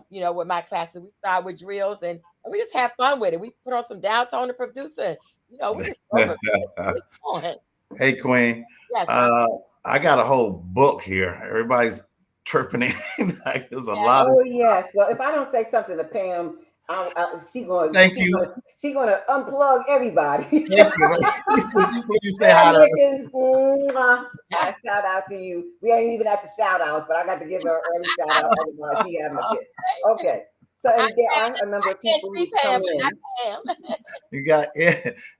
you know, with my classes. We start with drills and we just have fun with it. We put on some Downtown the producer, you know, we just it's fun. Hey, Queen. Yes. I got a whole book here. Everybody's chirping in. Like, there's a lot of stuff. Yes. Well, if I don't say something to Pam, she's going to unplug everybody. Thank you. Would you say hi to her? Shout out to you. We ain't even at the shout outs, but I got to give her early shout out. Otherwise, she having a fit. Okay. So and there are a number of people who come in.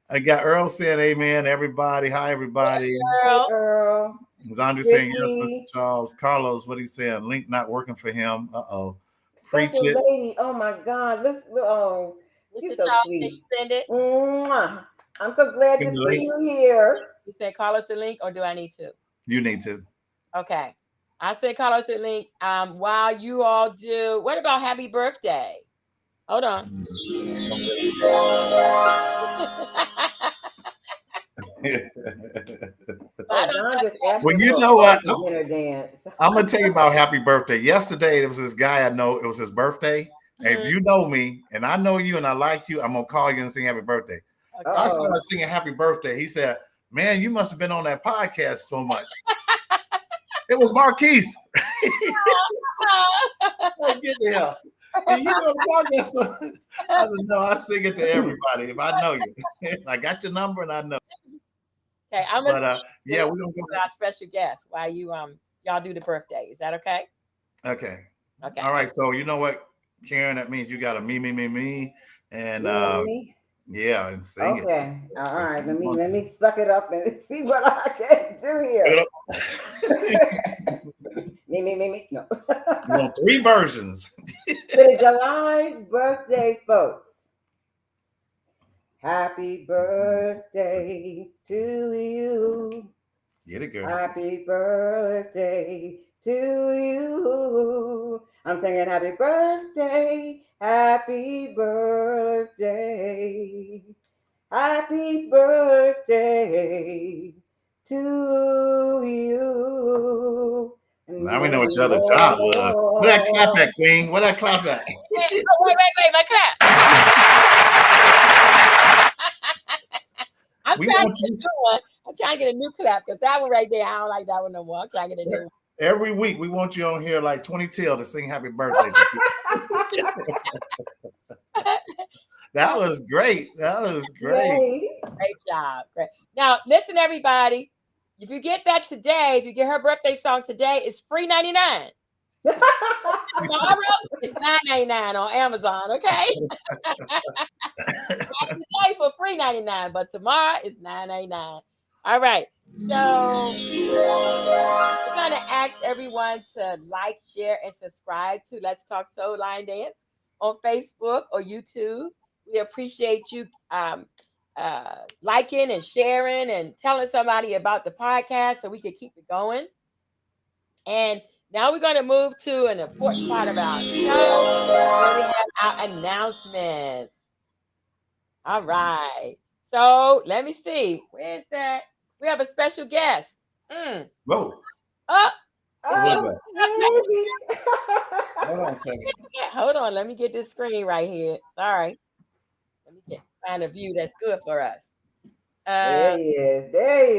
I got Earl saying amen, everybody. Hi, everybody. Earl. Is Andre saying yes, Mr. Charles? Carlos, what he's saying? Link not working for him. Uh-oh. Preach it. Lady. Oh my God. Mr. Charles, can you send it? I'm so glad to see you here. You send Carlos the link, or do I need to? You need to. Okay. I send Carlos the link. While you all do, what about happy birthday? Hold on. Well, you know what? I'm gonna tell you about happy birthday. Yesterday, there was this guy I know. It was his birthday. And if you know me, and I know you, and I like you, I'm gonna call you and sing happy birthday. Okay. I started singing happy birthday. He said, "Man, you must have been on that podcast so much." It was Marquise. Get there. And you know the podcast. I said, no, I sing it to everybody. If I know you, I got your number and I know. Okay, I'm gonna yeah, we're gonna go with our special guest while you y'all do the birthday. Is that okay? Okay. All right. So you know what, Karen, that means you got a me, and yeah, and sing it. Okay. All right. Let me suck it up and see what I can do here. Me. No. You want 3 versions. To the July birthday folks. Happy birthday to you. Get it, girl. Happy birthday to you. I'm singing happy birthday, happy birthday, happy birthday to you. And Now we know what many your other job was. Where that clap more. at, Queen? Where that clap at? Wait, my clap. I'm We trying to want get a you new one. I'm trying to get a new clap because that one right there, I don't like that one no more. I'm trying to get a new one. every week. We want you on here like 20 Till to sing happy birthday. That was great. That was great. Yay. Great job. Great. Now, listen, everybody. If you get that today, if you get her birthday song today, it's free 99. Tomorrow, it's $9.99 on Amazon, okay? Today for free 99, but tomorrow is $9.99. All right. So we're going to ask everyone to like, share, and subscribe to Let's Talk Soul Line Dance on Facebook or YouTube. We appreciate you liking and sharing and telling somebody about the podcast so we can keep it going. And now we're going to move to an important part of our show where we have our announcements. All right. So let me see. Where's that? We have a special guest. Whoa. Oh, Oh, Hold on a second. hold on. Let me get this screen right here. Sorry. Let me find a view that's good for us. there he is. There he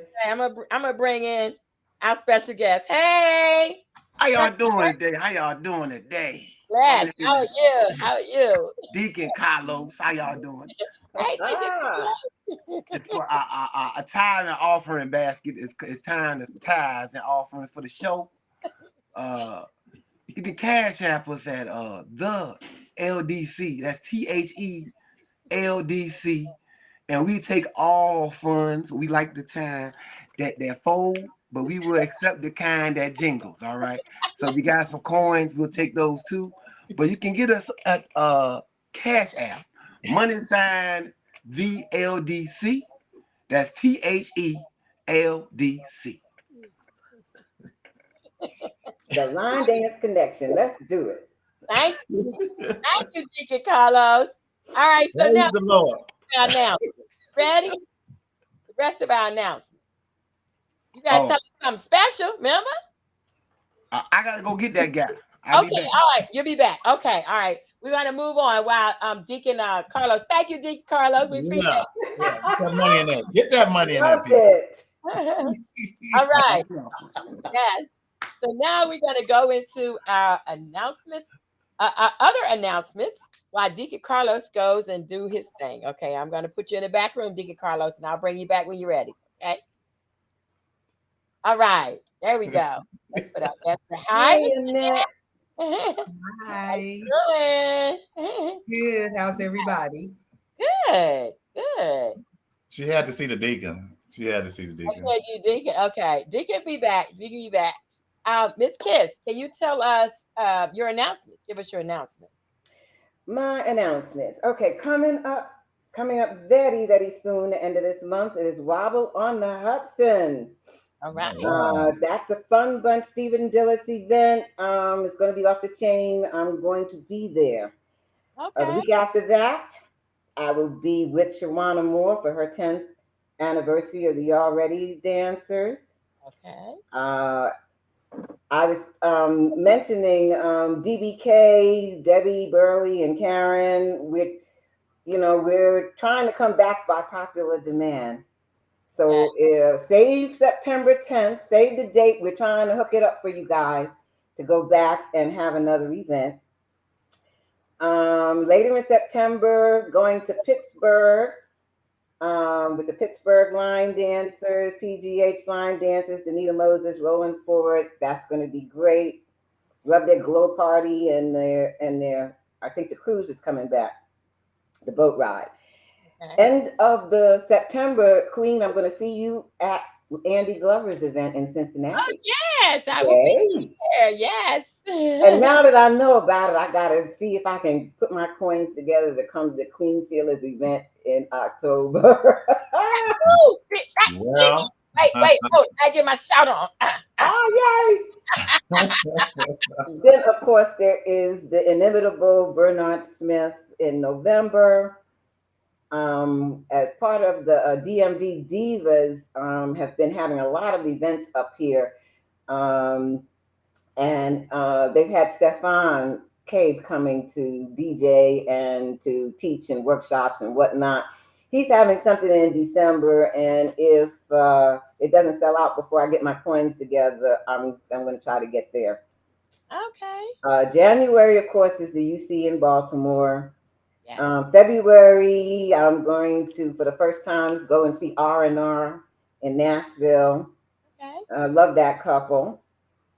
is. I'm gonna bring in our special guest. Hey, How y'all doing today? How y'all doing today? Les, how are you? How are you? Deacon Carlos, how y'all doing? Hey, It's for a tithe and offering basket. It's time to tithes and offerings for the show. You can cash app us at the LDC. That's THELDC. And we take all funds. We like the time that fold, but we will accept the kind that jingles. All right. So if you got some coins, we'll take those too. But you can get us at cash app, money sign the LDC. That's THELDC. The line dance connection. Let's do it. Thank you, Deacon Carlos. All right, so Praise now the Lord. our announcement. Ready? The rest of our announcement. You gotta tell us something special, remember? I gotta go get that guy. I'll be Okay, back. all right, you'll be back. Okay, all right. We're gonna move on while Deacon Carlos. Thank you, Deacon Carlos. We appreciate Yeah. Get that money in there. Get that money in there, Love people. it. it. All right. Yes. So now we're gonna go into our announcements, our other announcements, while Deacon Carlos goes and do his thing. Okay, I'm gonna put you in the back room, Deacon Carlos, and I'll bring you back when you're ready. Okay. All right. There we go. Let's put out that's the hi. Hey, Annette. Hi. Doing? Good. How's everybody? Good. Good. She had to see the deacon. She had to see the I deacon. said you Deacon. Okay. Deacon be back. Deacon be back. Miss Kiss, can you tell us your announcements? Give us your announcement. My announcements. Okay, coming up very soon, the end of this month, is Wobble on the Hudson. All right. Wow. That's a fun bunch Stephen Dillard's event. It's going to be off the chain. I'm going to be there. The Okay. week after that, I will be with Shawana Moore for her 10th anniversary of the Already Dancers. Okay. I was mentioning DBK, Debbie Burley, and Karen. We're trying to come back by popular demand. So save September 10th, save the date. We're trying to hook it up for you guys to go back and have another event. Later in September, going to Pittsburgh with the Pittsburgh Line Dancers, PGH Line Dancers, Danita Moses, Rolling Forward. That's going to be great. Love their glow party and their I think the cruise is coming back, the boat ride. Okay. End of the September, Queen, I'm going to see you at Andy Glover's event in Cincinnati. Oh yes, I will be there. Yes. And now that I know about it, I got to see if I can put my coins together to come to the Queen Sealers event in October. Ooh, Well, wait. Oh, I get my shout on. Oh, yay! Then, of course, there is the inimitable Bernard Smith in November. As part of the DMV Divas, have been having a lot of events up here. Um, and they've had Stefan Cave coming to DJ and to teach and workshops and whatnot. He's having something in December, and if it doesn't sell out before I get my coins together, I'm going to try to get there. Okay. January, of course, is the UC in Baltimore. Yeah. February, I'm going to, for the first time, go and see R&R in Nashville. Okay. I love that couple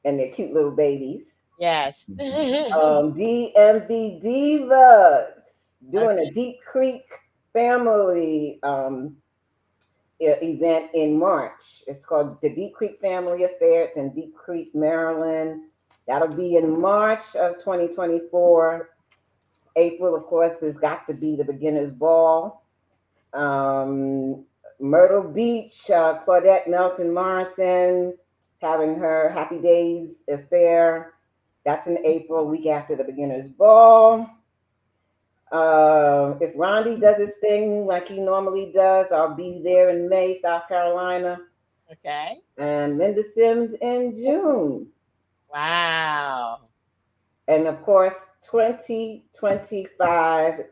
and their cute little babies. Yes. DMV Divas doing Okay. a Deep Creek family event in March. It's called the Deep Creek Family Affair. It's in Deep Creek, Maryland. That'll be in March of 2024. April, of course, has got to be the Beginner's Ball. Myrtle Beach, Claudette Melton Morrison having her Happy Days affair. That's in April, week after the Beginner's Ball. If Rondi does his thing like he normally does, I'll be there in May, South Carolina. Okay. And Linda Sims in June. Wow. And of course, 2025,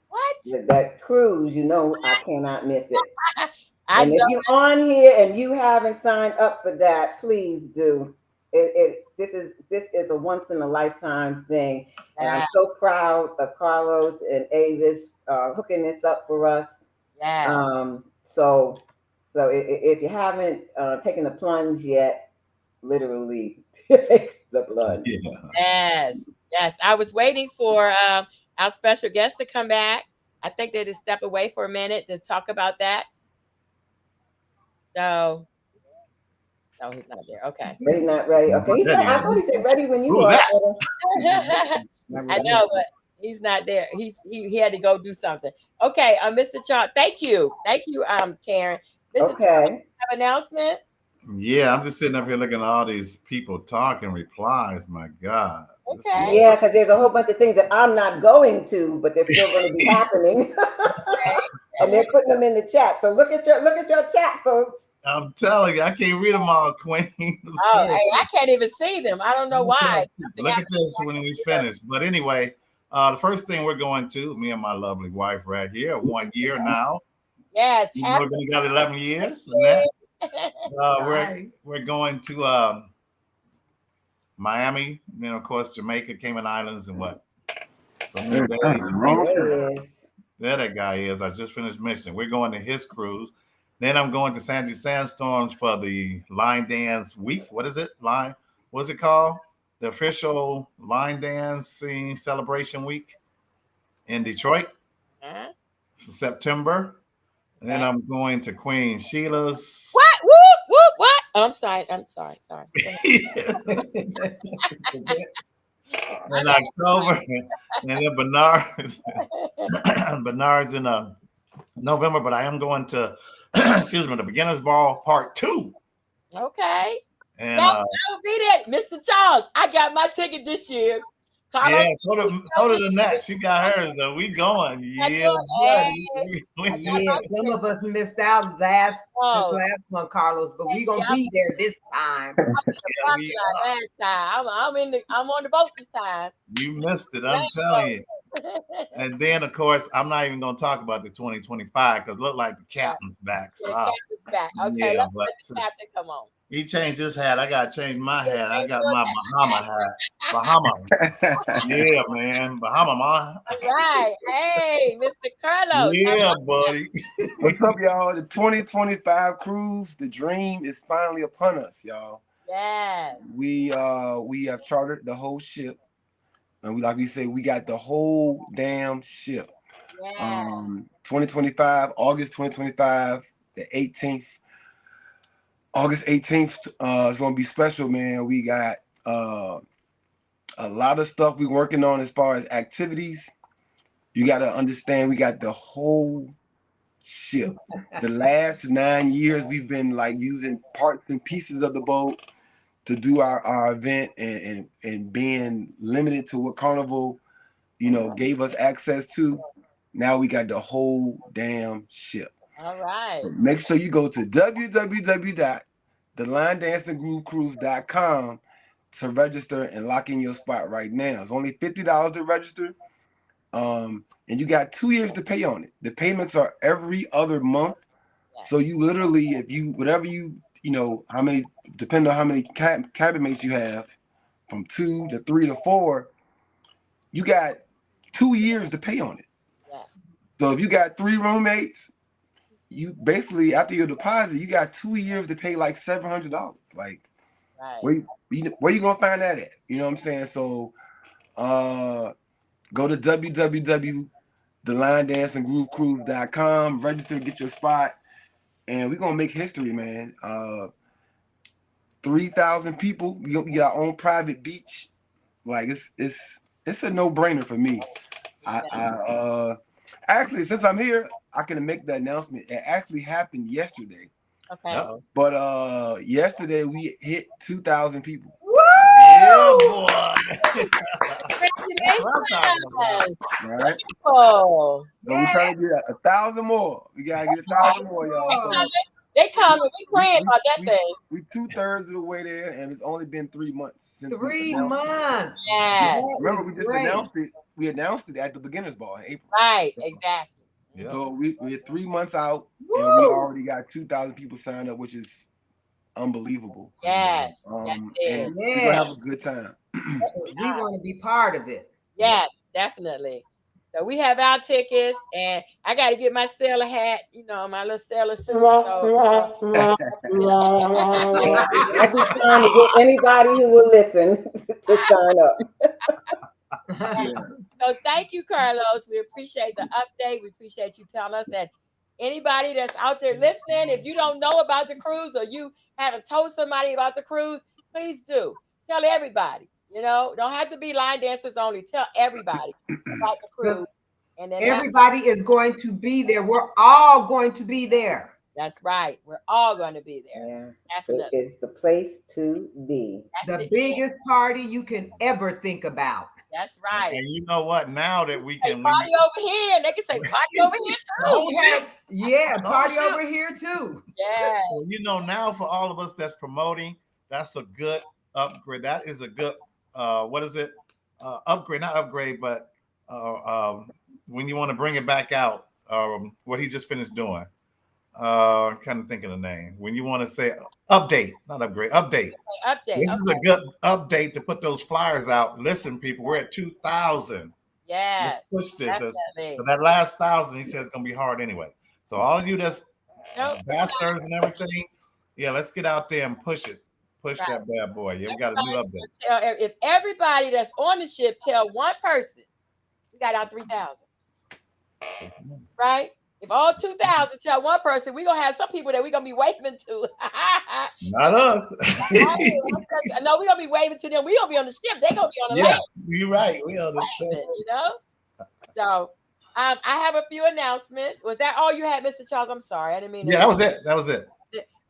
What? that cruise, you know, I cannot miss it. I And if know. you're on here and you haven't signed up for that, please do. This is a once in a lifetime thing, and I'm so proud of Carlos and Avis hooking this up for us. Yes. So if you haven't taken the plunge yet, literally take the plunge. Yeah. Yes. Yes. I was waiting for our special guest to come back. I think they just step away for a minute to talk about that. So, no, he's not there. Okay. Ready, not ready. Okay, he said, I thought he said ready when you Who's are. that? I know, but he's not there. He had to go do something. Okay, Mr. Charles, thank you, Karen. Mr. Charles, Okay. have announcements? Yeah, I'm just sitting up here looking at all these people talking replies. My God. Okay. Yeah, because there's a whole bunch of things that I'm not going to, but they're still going to be happening, and they're putting them in the chat. So look at your chat, folks. I'm telling you, I can't read them all, Queen. Oh, hey, I can't even see them. I don't know why. Look at this when we finish. But anyway, the first thing we're going to, me and my lovely wife right here, 1 year now. Yes. We've been together 11 years. And that, we're going to Miami, of course, Jamaica, Cayman Islands, and what? So many days. There that guy is. I just finished mentioning. We're going to his cruise. Then I'm going to Sandy Sandstorms for the Line Dance Week. What is it? What's it called? The official Line Dancing Celebration Week in Detroit. September. And then I'm going to Queen Sheila's. What? What? Oh, I'm sorry. In October. And then Bernard's in November, but I am going to the Beginner's Ball Part 2. Okay. And I'll be there. Mr. Charles, I got my ticket this year. Carlos, yeah, so did Annette. She got hers, so we going. Yeah, buddy. Yeah, some of us missed out this last one, Carlos, but we're gonna be there this time. Last time. I'm on the boat this time. You missed it, I'm telling you. And then, of course, I'm not even going to talk about the 2025 because it looked like the captain's back. So the captain's back. Okay, yeah, let's let the captain come on. He changed his hat. I got to change my hat. I got my Bahama hat. Bahama. Yeah, man. Bahama, ma. All right. Hey, Mr. Carlos. Yeah, buddy. What's up, y'all? The 2025 cruise, the dream is finally upon us, y'all. Yes. We have chartered the whole ship. And like we say, we got the whole damn ship. Yeah. 2025, August 2025, the 18th. August 18th is going to be special, man. We got a lot of stuff we're working on as far as activities. You got to understand, we got the whole ship. The last 9 years, we've been like using parts and pieces of the boat to do our event and being limited to what Carnival, gave us access to. Now we got the whole damn ship. All right. So make sure you go to www.thelinedancinggroovecruise.com to register and lock in your spot right now. It's only $50 to register. And you got 2 years to pay on it. The payments are every other month. So you literally, if you, whatever how many, depending on how many cabin mates you have, from 2 to 3 to 4, you got 2 years to pay on it. Yeah. So if you got 3 roommates, you basically, after your deposit, you got 2 years to pay like $700. Like, right. where you gonna find that at? You know what I'm saying? So go to www.thelinedancinggroovecruise.com, register, get your spot, and we're gonna make history, man. 3,000 people. We got our own private beach. Like it's a no-brainer for me. Actually, since I'm here, I can make the announcement. It actually happened yesterday. Okay. Uh-oh. But yesterday we hit 2,000 people. Yeah, boy. Congratulations. Right? Oh. So we're trying to get 1,000 more. We gotta get 1,000 more, y'all. So They coming. We praying about that thing. We 2/3 of the way there, and it's only been 3 months since 3 we announced months. Yes. That Remember, is we just great. announced it. We announced it at the Beginners Ball in April. Right. Exactly. Yeah. So we're 3 months out, Woo! and we already got 2,000 people signed up, which is unbelievable. Yes. Yes, it is. And we're gonna have a good time. We want to be part of it. Yes, definitely. So we have our tickets, and I got to get my sailor hat, my little sailor suit. I'll be trying to get anybody who will listen to sign up. So thank you, Carlos. We appreciate the update. We appreciate you telling us that anybody that's out there listening, if you don't know about the cruise or you haven't told somebody about the cruise, please do. Tell everybody. Don't have to be line dancers only. Tell everybody about the cruise. And then everybody is going to be there. We're all going to be there. That's right. We're all going to be there. Yeah, Definitely. it is the place to be. That's the biggest party you can ever think about. That's right. And you know what? Now that we can party over here, and they can say party over here too. Yeah, party over here too. Yeah. Now for all of us that's promoting, that's a good upgrade. That is a good what is it? Upgrade, not upgrade, but when you want to bring it back out, what he just finished doing. Kind of thinking of the name. When you want to say update, not upgrade, update. Update. This is a good update to put those flyers out. Listen, people, we're at 2,000. Yes. Let's push this. So that last 1,000, he says, it's gonna be hard anyway. So all of you that's ambassadors and everything, yeah, let's get out there and push it. Push that bad boy. Yeah, we got a new update. If everybody that's on the ship tell one person, we got our 3,000. Right? If all 2,000 tell one person, we're going to have some people that we're going to be waving to. Not us. No, we're going to be waving to them. We're going to be on the ship. They're going to be on the land. You're right. We are So I have a few announcements. Was that all you had, Mr. Charles? I'm sorry. I didn't mean that was it. That was it.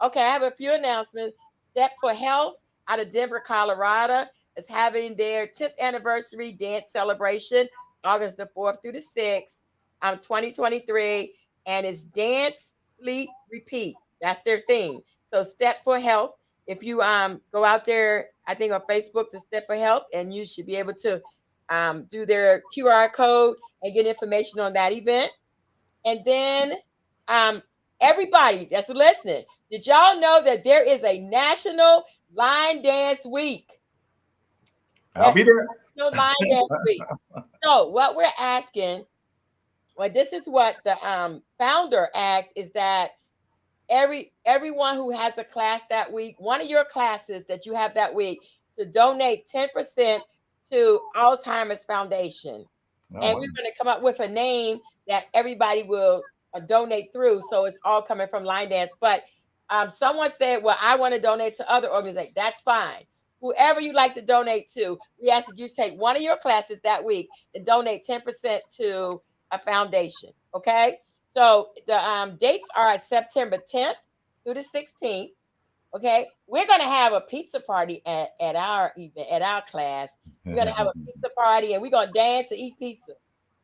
Okay, I have a few announcements. Step for Health out of Denver, Colorado is having their 10th anniversary dance celebration, August the 4th through the 6th, 2023. And it's dance, sleep, repeat. That's their theme. So Step for Health. If you go out there, I think on Facebook to Step for Health, and you should be able to do their QR code and get information on that event. And then everybody that's listening, did y'all know that there is a National Line Dance Week? I'll be there. National Line Dance Week. So what we're asking, this is what the founder asks, is that everyone who has a class that week, one of your classes that you have that week, to donate 10% to Alzheimer's Foundation. And we're going to come up with a name that everybody will donate through. So it's all coming from Line Dance. But someone said, well, I want to donate to other organizations. That's fine. Whoever you like to donate to, we ask that you take one of your classes that week and donate 10% to a foundation. Okay. So the dates are September 10th through the 16th. Okay, we're gonna have a pizza party at our event, at our class. We're gonna have a pizza party and we're gonna dance and eat pizza.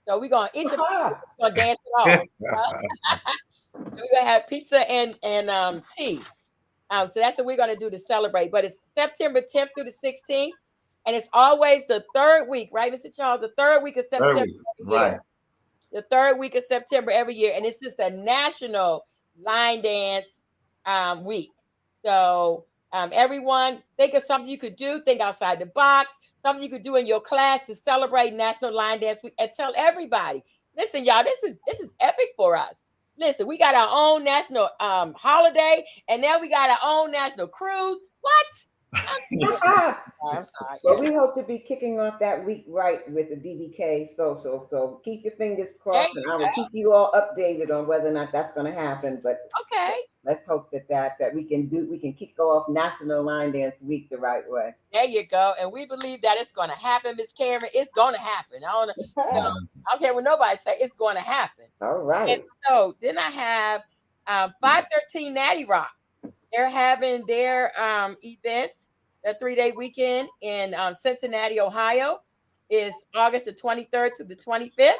So we're gonna eat the pizza, we're gonna dance it off. So we're gonna have pizza and tea. So that's what we're gonna do to celebrate. But it's September 10th through the 16th, and it's always the third week, right, Mr. Charles? The third week of September every right. year. The third week of September every year, and it's just a national line dance week. So everyone, think of something you could do. Think outside the box. Something you could do in your class to celebrate National Line Dance Week, and tell everybody. Listen, y'all, this is epic for us. Listen, we got our own national holiday, and now we got our own national cruise. What? I'm sorry. Well, we hope to be kicking off that week right with the DBK social. So keep your fingers crossed, and I will keep you all updated on whether or not that's going to happen. But okay, let's hope that we can kick off National Line Dance Week the right way. There you go, and we believe that it's going to happen, Miss Karen. It's going to happen. I don't care what nobody say. It's going to happen. All right. And so then I have 513 Natty Rock. They're having their event, a 3-day weekend in Cincinnati, Ohio. Is August the 23rd to the 25th.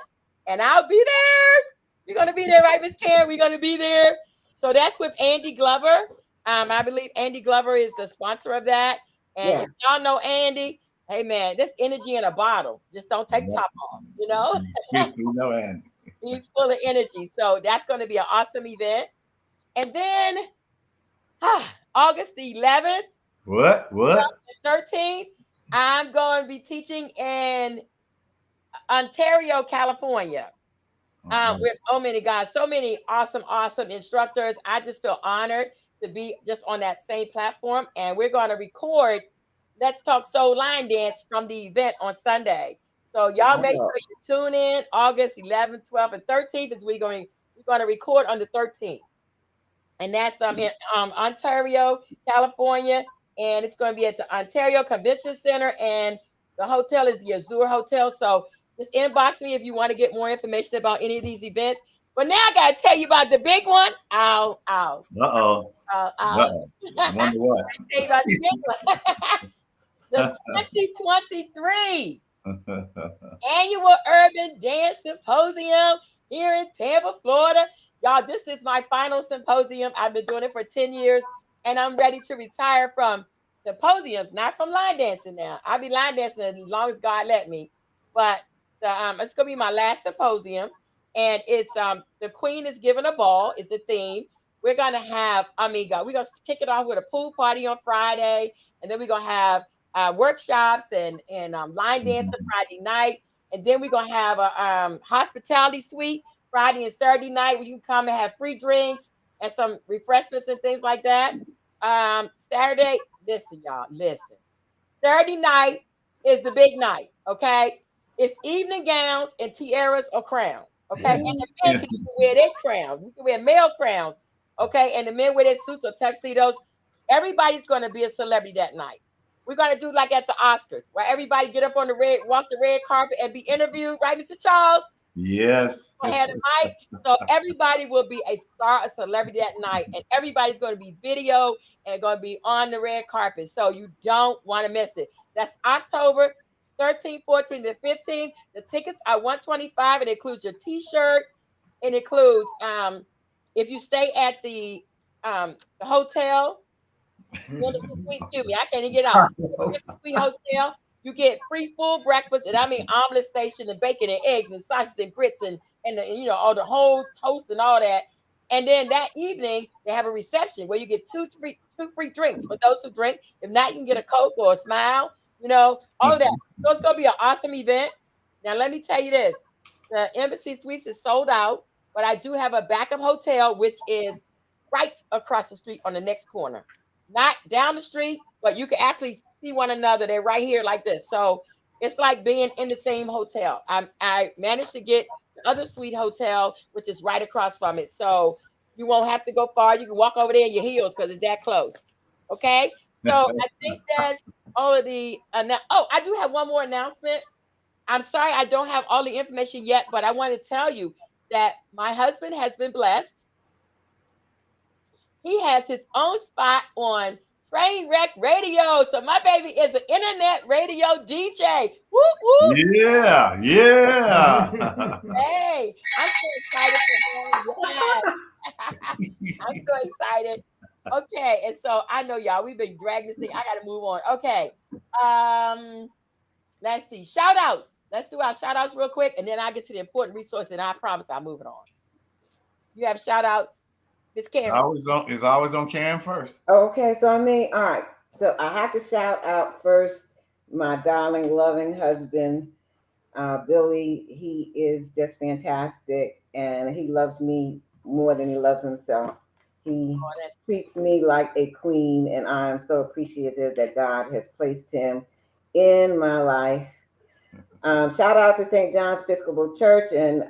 And I'll be there. You're going to be there, right, Miss Karen? We're going to be there. So that's with Andy Glover. I believe Andy Glover is the sponsor of that. And if y'all know Andy, hey, man, this energy in a bottle. Just don't take top off, you know? You know Andy. He's full of energy. So that's going to be an awesome event. And then August the 11th. What? 13th, I'm going to be teaching in Ontario, California. With so many guys, so many awesome instructors. I just feel honored to be just on that same platform. And we're going to record Let's Talk Soul Line Dance from the event on Sunday. So y'all make sure you tune in. August 11th, 12th, and 13th is we're going to record on the 13th. And that's in Ontario, California. And it's going to be at the Ontario Convention Center. And the hotel is the Azure Hotel. So just inbox me if you want to get more information about any of these events. But now I got to tell you about the big one. Ow. Uh-oh. I wonder what. The 2023 Annual Urban Dance Symposium here in Tampa, Florida. Y'all, this is my final symposium. I've been doing it for 10 years, and I'm ready to retire from symposiums, not from line dancing now. I'll be line dancing as long as God let me. But it's going to be my last symposium, and it's the Queen is giving a ball is the theme. We're going to have, we're going to kick it off with a pool party on Friday, and then we're going to have workshops and line dancing Friday night. And then we're going to have a hospitality suite Friday and Saturday night where you can come and have free drinks and some refreshments and things like that. Saturday, listen, y'all, listen. Saturday night is the big night, okay? It's evening gowns and tiaras or crowns, okay? And the men can even wear their crowns. You can wear male crowns, okay? And the men wear their suits or tuxedos. Everybody's going to be a celebrity that night. We're going to do like at the Oscars, where everybody get up on walk the red carpet and be interviewed, right, Mr. Charles? Yes. So everybody will be a star, a celebrity that night, and everybody's going to be video and going to be on the red carpet. So you don't want to miss it. That's October 13th, 14th, and 15th. The tickets are $125. It includes your T-shirt. It includes if you stay at the hotel. Excuse me, I can't even get out. Sweet hotel. You get free full breakfast, and omelet station and bacon and eggs and sausage and grits and all the whole toast and all that. And then that evening they have a reception where you get two free drinks for those who drink. If not, you can get a Coke or a Smile. All of that. So it's gonna be an awesome event. Now let me tell you this: the Embassy Suites is sold out, but I do have a backup hotel which is right across the street on the next corner. Not down the street, but you can actually see one another. They're right here like this. So it's like being in the same hotel. I managed to get the other suite hotel, which is right across from it. So you won't have to go far. You can walk over there in your heels because it's that close. Okay. So I think that's all of the, I do have one more announcement. I'm sorry, I don't have all the information yet, but I want to tell you that my husband has been blessed. he has his own spot on Trainwreck Radio. So my baby is an internet radio DJ. Woo woo! Yeah, yeah. Hey, I'm so excited for him. Yes. I'm so excited. Okay, and so I know y'all, we've been dragging this thing. I gotta move on. Okay. Let's see. Shout outs. Let's do our shout outs real quick, and then I'll get to the important resource, and I promise I'll move it on. You have shout outs, Miss Karen. It's always on Karen first. Okay, so all right. So I have to shout out first my darling, loving husband, Billy. He is just fantastic, and he loves me more than he loves himself. He treats me like a queen, and I'm so appreciative that God has placed him in my life. Shout out to St. John's Episcopal Church and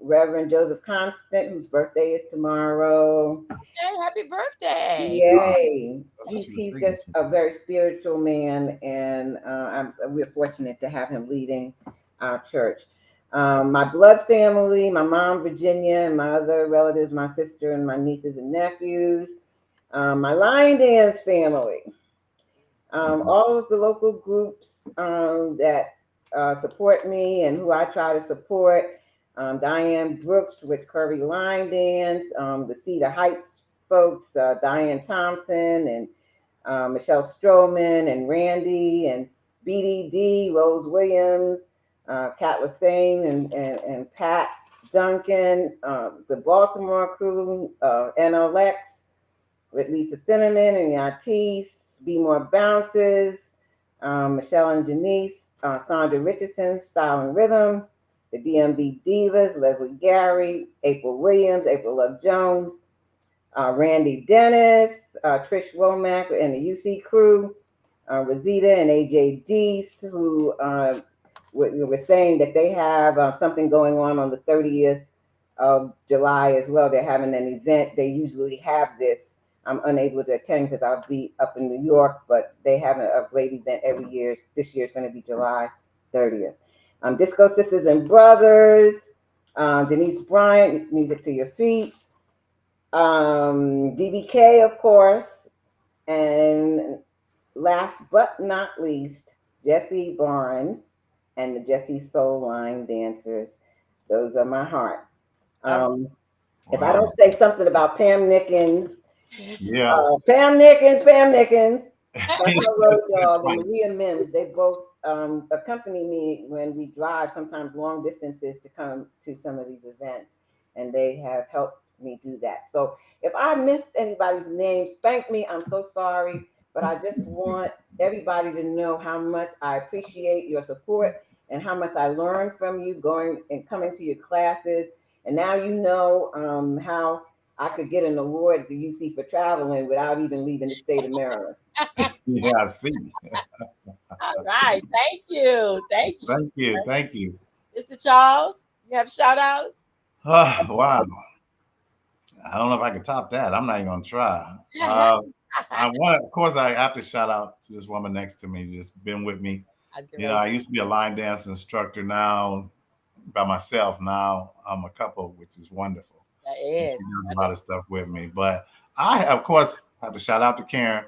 Reverend Joseph Constant, whose birthday is tomorrow. Hey, happy birthday! Yay! He's just a very spiritual man, and we're fortunate to have him leading our church. My blood family, my mom Virginia, and my other relatives, my sister and my nieces and nephews. My line dance family. All of the local groups that support me and who I try to support. Diane Brooks with Curry Line Dance, the Cedar Heights folks, Diane Thompson and Michelle Stroman and Randy and BDD, Rose Williams, Kat Lassane and Pat Duncan, the Baltimore crew, NLX with Lisa Cinnamon and Yatis, Be More Bounces, Michelle and Janice, Sandra Richardson, Style and Rhythm, the DMV Divas, Leslie Gary, April Williams, April Love Jones, Randy Dennis, Trish Womack and the UC crew, Rosita and AJ Deese, who were saying that they have something going on the 30th of July as well. They're having an event. They usually have this. I'm unable to attend because I'll be up in New York, but they have a great event every year. This year is going to be July 30th. Disco Sisters and Brothers, Denise Bryant, Music to Your Feet, DBK, of course, and last but not least, Jesse Barnes and the Jesse Soul Line Dancers. Those are my heart. If I don't say something about Pam Nickens, Pam Nickens, Road Dog, and Maria Mims, they both accompany me when we drive, sometimes long distances, to come to some of these events, and they have helped me do that. So if I missed anybody's names, thank me. I'm so sorry, but I just want everybody to know how much I appreciate your support and how much I learned from you going and coming to your classes. And now you know how I could get an award at the UC for traveling without even leaving the state of Maryland. Yeah, I see. All right. Thank you. Thank you. Thank you. Thank you. Mr. Charles, you have shout outs? Wow. I don't know if I can top that. I'm not even going to try. Of course, I have to shout out to this woman next to me, just been with me. I used to be a line dance instructor. Now, by myself, now I'm a couple, which is wonderful. That is. She does a lot of stuff with me. But I, of course, have to shout out to Karen.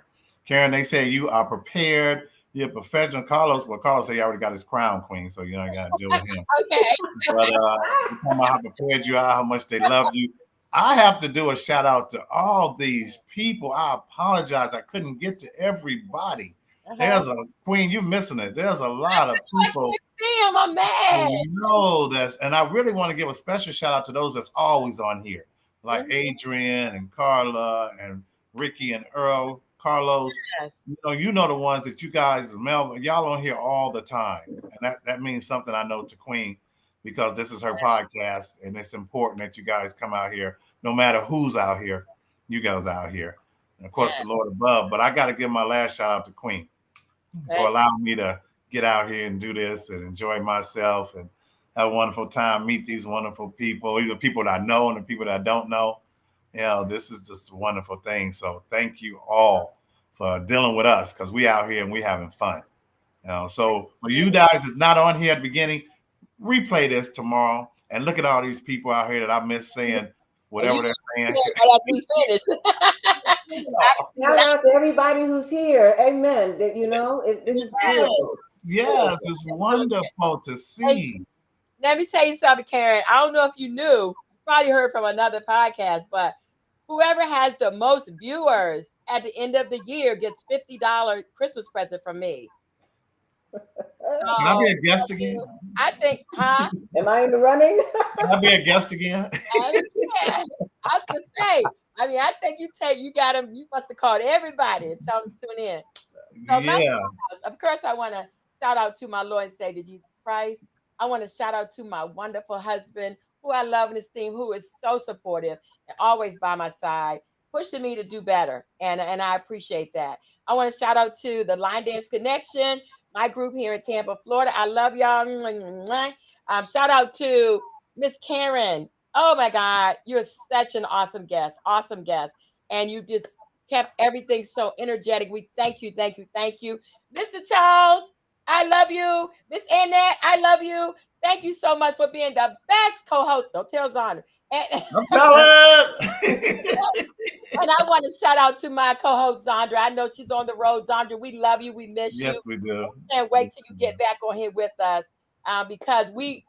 Karen, they say you are prepared. You're a professional. Carlos said he already got his crown, queen, so you got to deal with him. Okay. But talking about how prepared you are, how much they love you. I have to do a shout out to all these people. I apologize. I couldn't get to everybody. There's a queen, you're missing it. There's a lot of people. Damn, I'm mad. know this, and I really want to give a special shout out to those that's always on here, like Adrian and Carla and Ricky and Earl, Carlos. Yes. You know the ones that you guys, Melvin, y'all on here all the time, and that means something I know to Queen, because this is her podcast, and it's important that you guys come out here, no matter who's out here. You guys out here, and of course the Lord above. But I got to give my last shout out to Queen for allowing me to get out here and do this and enjoy myself and have a wonderful time, meet these wonderful people, either people that I know and the people that I don't know. This is just a wonderful thing. So thank you all for dealing with us, because we out here and we having fun. So for you guys that's not on here at the beginning, replay this tomorrow and look at all these people out here that I miss saying whatever they're saying. Right after we finish. Shout out to everybody who's here. Amen. That this is Yes, beautiful. yes, it's wonderful to see. Let me tell you something, Karen. I don't know if you knew, you probably heard from another podcast, but whoever has the most viewers at the end of the year gets $50 Christmas present from me. Can I be a guest again? I think, huh? Am I in the running? Can I be a guest again? I was gonna say, I mean, I think you got them, you must have called everybody and tell them to tune in. So Yeah. of course, I want to shout out to my Lord and Savior Jesus Christ. I want to shout out to my wonderful husband, who I love and esteem, who is so supportive and always by my side, pushing me to do better. And I appreciate that. I want to shout out to the Line Dance Connection, my group here in Tampa, Florida. I love y'all. Shout out to Miss Karen. Oh my God, you're such an awesome guest. And you just kept everything so energetic. We thank you. Mr. Charles, I love you. Miss Annette, I love you. Thank you so much for being the best co-host. Don't tell Zandra. I'm telling. And I want to shout out to my co-host Zandra. I know she's on the road. Zandra, we love you. We miss you. Yes, we do. Can't wait till you get back on here with us, because we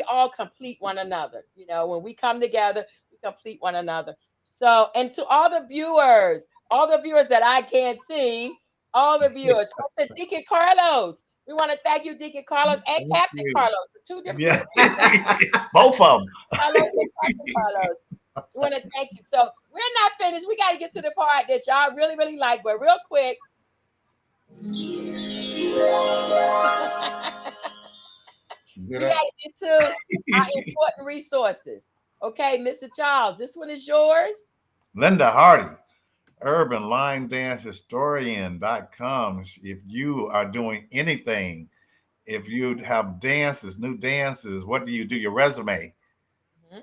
all complete one another. When we come together, we complete one another. So, and to all the viewers that I can't see, all the viewers, Deacon Carlos. We want to thank you, Deacon Carlos and Thank Captain you. Carlos, the two different. Yeah. Both of them. Carlos and Captain Carlos. We want to thank you. So we're not finished. We got to get to the part that y'all really, really like, but real quick. We got to get to our important resources. Okay, Mr. Charles, this one is yours. Linda Hardy, Urban Line Dance Historian.com. If you are doing anything, if you have dances, new dances, what do? Your resume.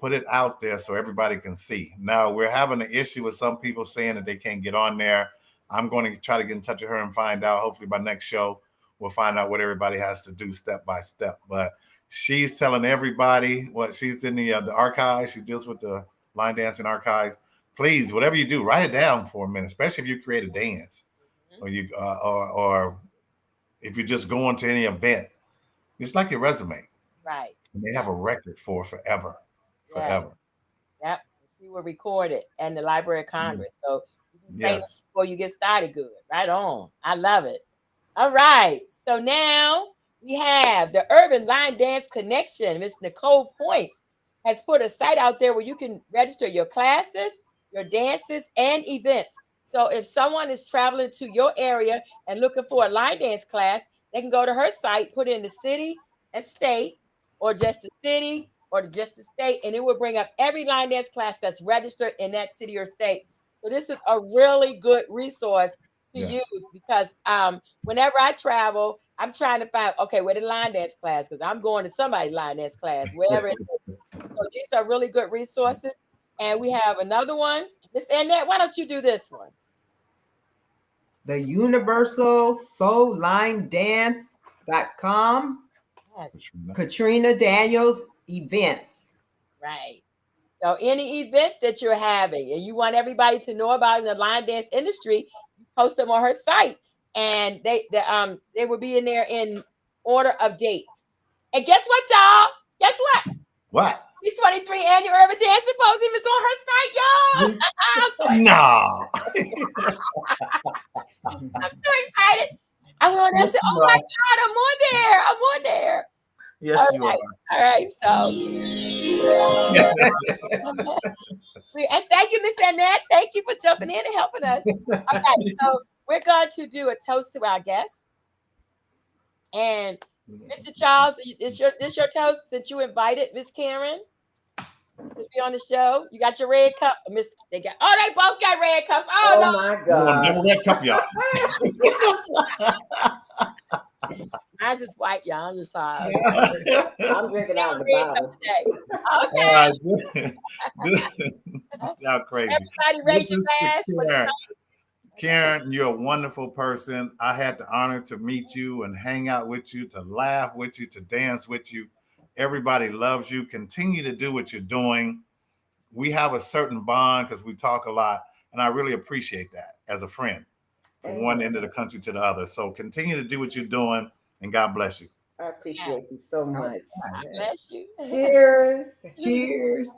Put it out there so everybody can see. Now, we're having an issue with some people saying that they can't get on there. I'm going to try to get in touch with her and find out. Hopefully by next show, we'll find out what everybody has to do step by step. But she's telling everybody what she's in the archives. She deals with the line dancing archives. Please, whatever you do, write it down for a minute, especially if you create a dance or you or if you're just going to any event. It's like your resume. Right. And they have a record for forever. Forever. Yep. She will record it in the Library of Congress. So yes, before you get started good. Right on. I love it. All right. So now we have the Urban Line Dance Connection. Miss Nicole Points has put a site out there where you can register your classes, your dances, and events. So if someone is traveling to your area and looking for a line dance class, they can go to her site, put in the city and state, or just the city, or just the state, and it will bring up every line dance class that's registered in that city or state. So this is a really good resource to use, because whenever I travel, I'm trying to find, where the line dance class, because I'm going to somebody's line dance class, wherever it is. So these are really good resources. And we have another one. Miss Annette, why don't you do this one? The Universal Soul Line Dance.com. Yes. Katrina Daniels events. Right. So any events that you're having and you want everybody to know about in the line dance industry, you post them on her site, and they will be in there in order of date. And guess what, y'all? Guess what? What? The 23 annual Urban Dance Symposium is on her site, y'all. No. I'm so excited. I went on there and said, oh my God, I'm on there. Yes, you are. All right, so. And thank you, Miss Annette. Thank you for jumping in and helping us. All right, so we're going to do a toast to our guests. And Mr. Charles, this your toast since you invited Miss Karen to be on the show. You got your red cup. They both got red cups. Oh my God. Double red cup, y'all. Mine's is white, y'all. I'm just sorry. I'm drinking out of the bottle. Okay. Y'all crazy. Everybody raise your glass. Karen, you're a wonderful person. I had the honor to meet you and hang out with you, to laugh with you, to dance with you. Everybody loves you. Continue to do what you're doing. we have a certain bond because we talk a lot, and I really appreciate that as a friend from one end of the country to the other. So continue to do what you're doing, and God bless you. I appreciate you so much. God bless you. Cheers. Cheers.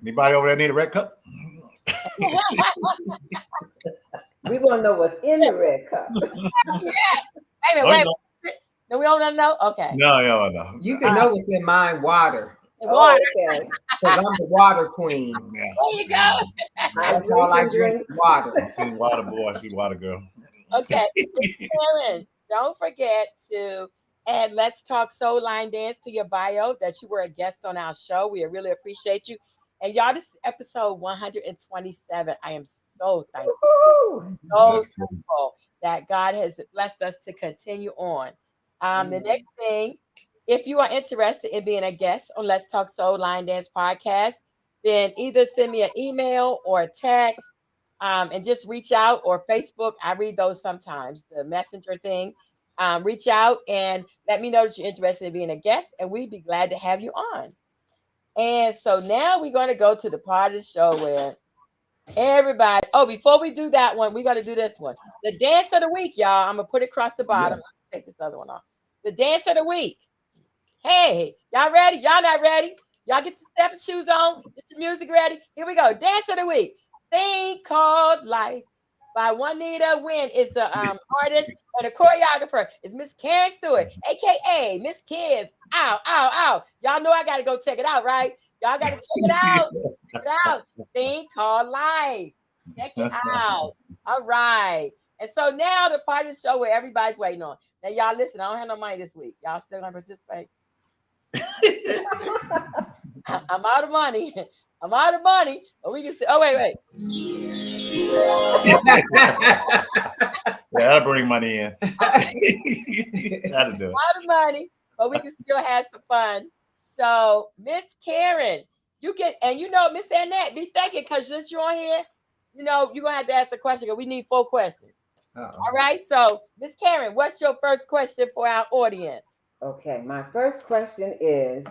Anybody over there need a red cup? We want to know what's in the red cup. Yes. Wait a minute, Oh, wait. no. Do we all know? Okay. No. You can know what's in mine, water. Water. Okay. Because I'm the water queen. Yeah. There you go. That's all I drink, water. She's water boy. She's water girl. Okay. Karen, don't forget to add Let's Talk Soul Line Dance to your bio that you were a guest on our show. We really appreciate you. And y'all, this is episode 127. I am so thankful. Woo-hoo. So That's cool. thankful that God has blessed us to continue on. The next thing, if you are interested in being a guest on Let's Talk Soul Line Dance podcast, then either send me an email or a text and just reach out, or Facebook. I read those sometimes, the messenger thing. Reach out and let me know that you're interested in being a guest, and we'd be glad to have you on. And so now we're going to go to the part of the show where everybody, before we do that one, we're going to do this one. The dance of the week, y'all. I'm going to put it across the bottom. Yes. Let's take this other one off. The dance of the week. Hey, y'all ready? Y'all not ready? Y'all get the stepping shoes on. Get your music ready. Here we go. Dance of the week. Thing Called Life by Juanita Wynn is the artist, and the choreographer is Miss Karen Stewart, aka Miss Kids. Ow, ow, ow. Y'all know I gotta go check it out, right? Y'all gotta check it out. Check it out. Thing Called Life. Check it out. All right. And so now the part of the show where everybody's waiting on. Now, y'all listen, I don't have no money this week. Y'all still gonna participate? I'm out of money. I'm out of money, but we can still. Oh, wait. Yeah, that'll bring money in. That'll do it. Out of money, but we can still have some fun. So, Miss Karen, you get, and Miss Annette, be thinking, because since you're on here, you're gonna have to ask a question because we need 4 questions. All right. So, Miss Karen, what's your first question for our audience? Okay, my first question is,